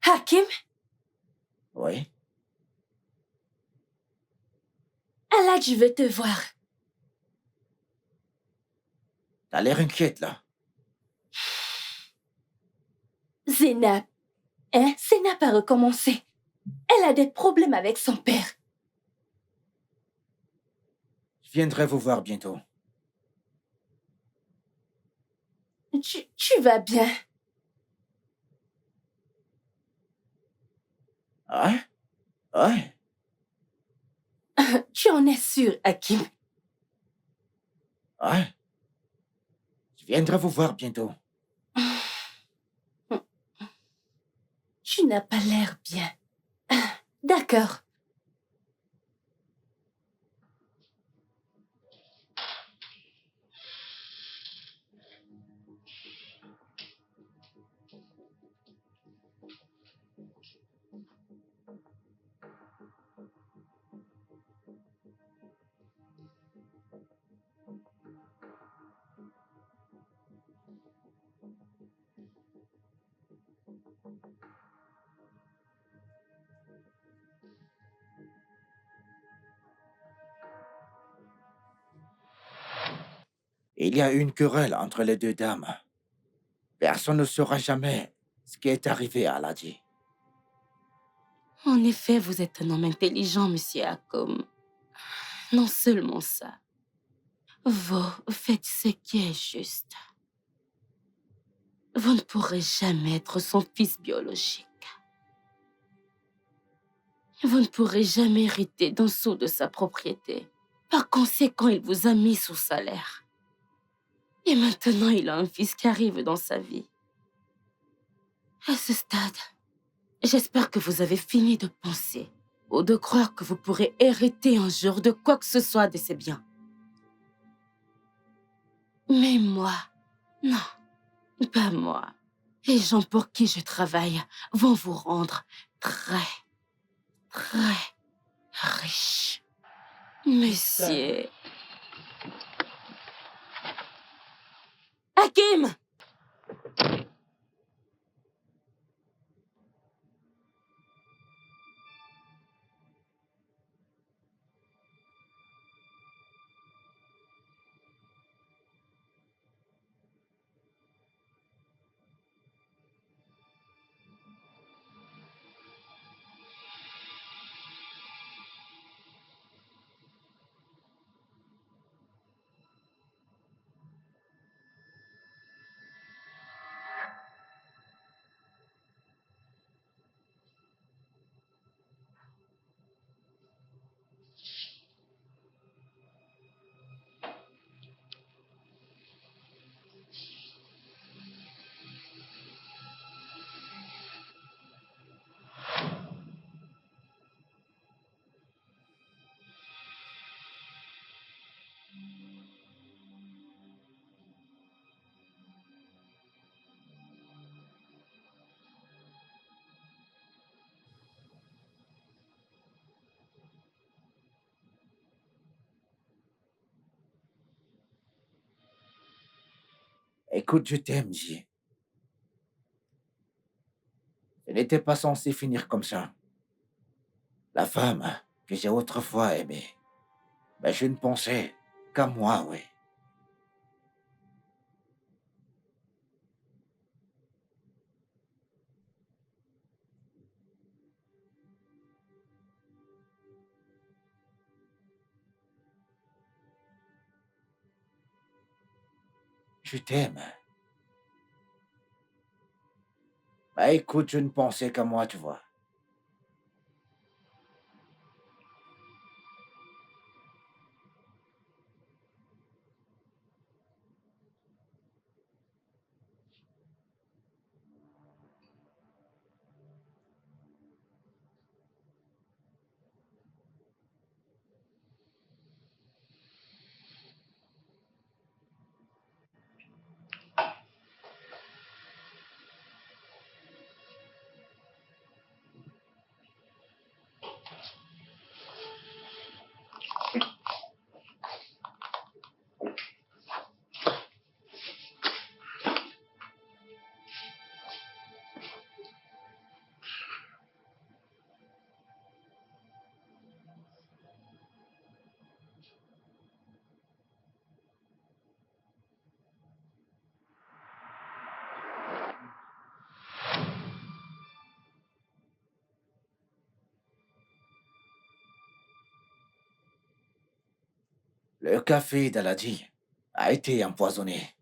Hakim, oui? Aladji veut te voir. T'as l'air inquiète, là. Zénab. Zénab a recommencé. Elle a des problèmes avec son père. Je viendrai vous voir bientôt. Tu vas bien. Ouais? Ouais? Tu en es sûr, Hakim? Ouais? Je viendrai vous voir bientôt. Tu n'as pas l'air bien. D'accord. Il y a une querelle entre les deux dames. Personne ne saura jamais ce qui est arrivé à Aladji. En effet, vous êtes un homme intelligent, monsieur Hakom. Non seulement ça, vous faites ce qui est juste. Vous ne pourrez jamais être son fils biologique. Vous ne pourrez jamais hériter d'un sou de sa propriété. Par conséquent, il vous a mis sous salaire. Et maintenant, il a un fils qui arrive dans sa vie. À ce stade, j'espère que vous avez fini de penser ou de croire que vous pourrez hériter un jour de quoi que ce soit de ses biens. Mais moi, non, pas moi. Les gens pour qui je travaille vont vous rendre très, très riche. Monsieur. Hakim! Écoute, je t'aime, J. Ce n'était pas censé finir comme ça. La femme que j'ai autrefois aimée, mais je ne pensais qu'à moi, oui. Je t'aime. Bah écoute, je ne pensais qu'à moi, tu vois. Le café d'Aladji a été empoisonné.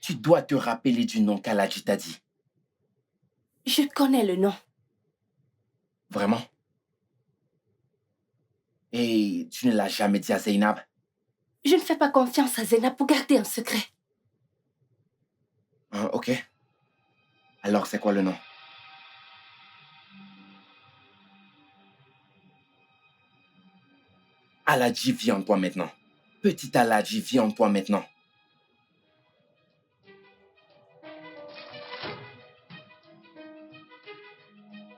Tu dois te rappeler du nom qu'Aladji t'a dit. Je connais le nom. Vraiment? Et tu ne l'as jamais dit à Zainab? Je ne fais pas confiance à Zena pour garder un secret. Ah, ok. Alors, c'est quoi le nom? Aladji vit en toi maintenant. Petit Aladji vit en toi maintenant.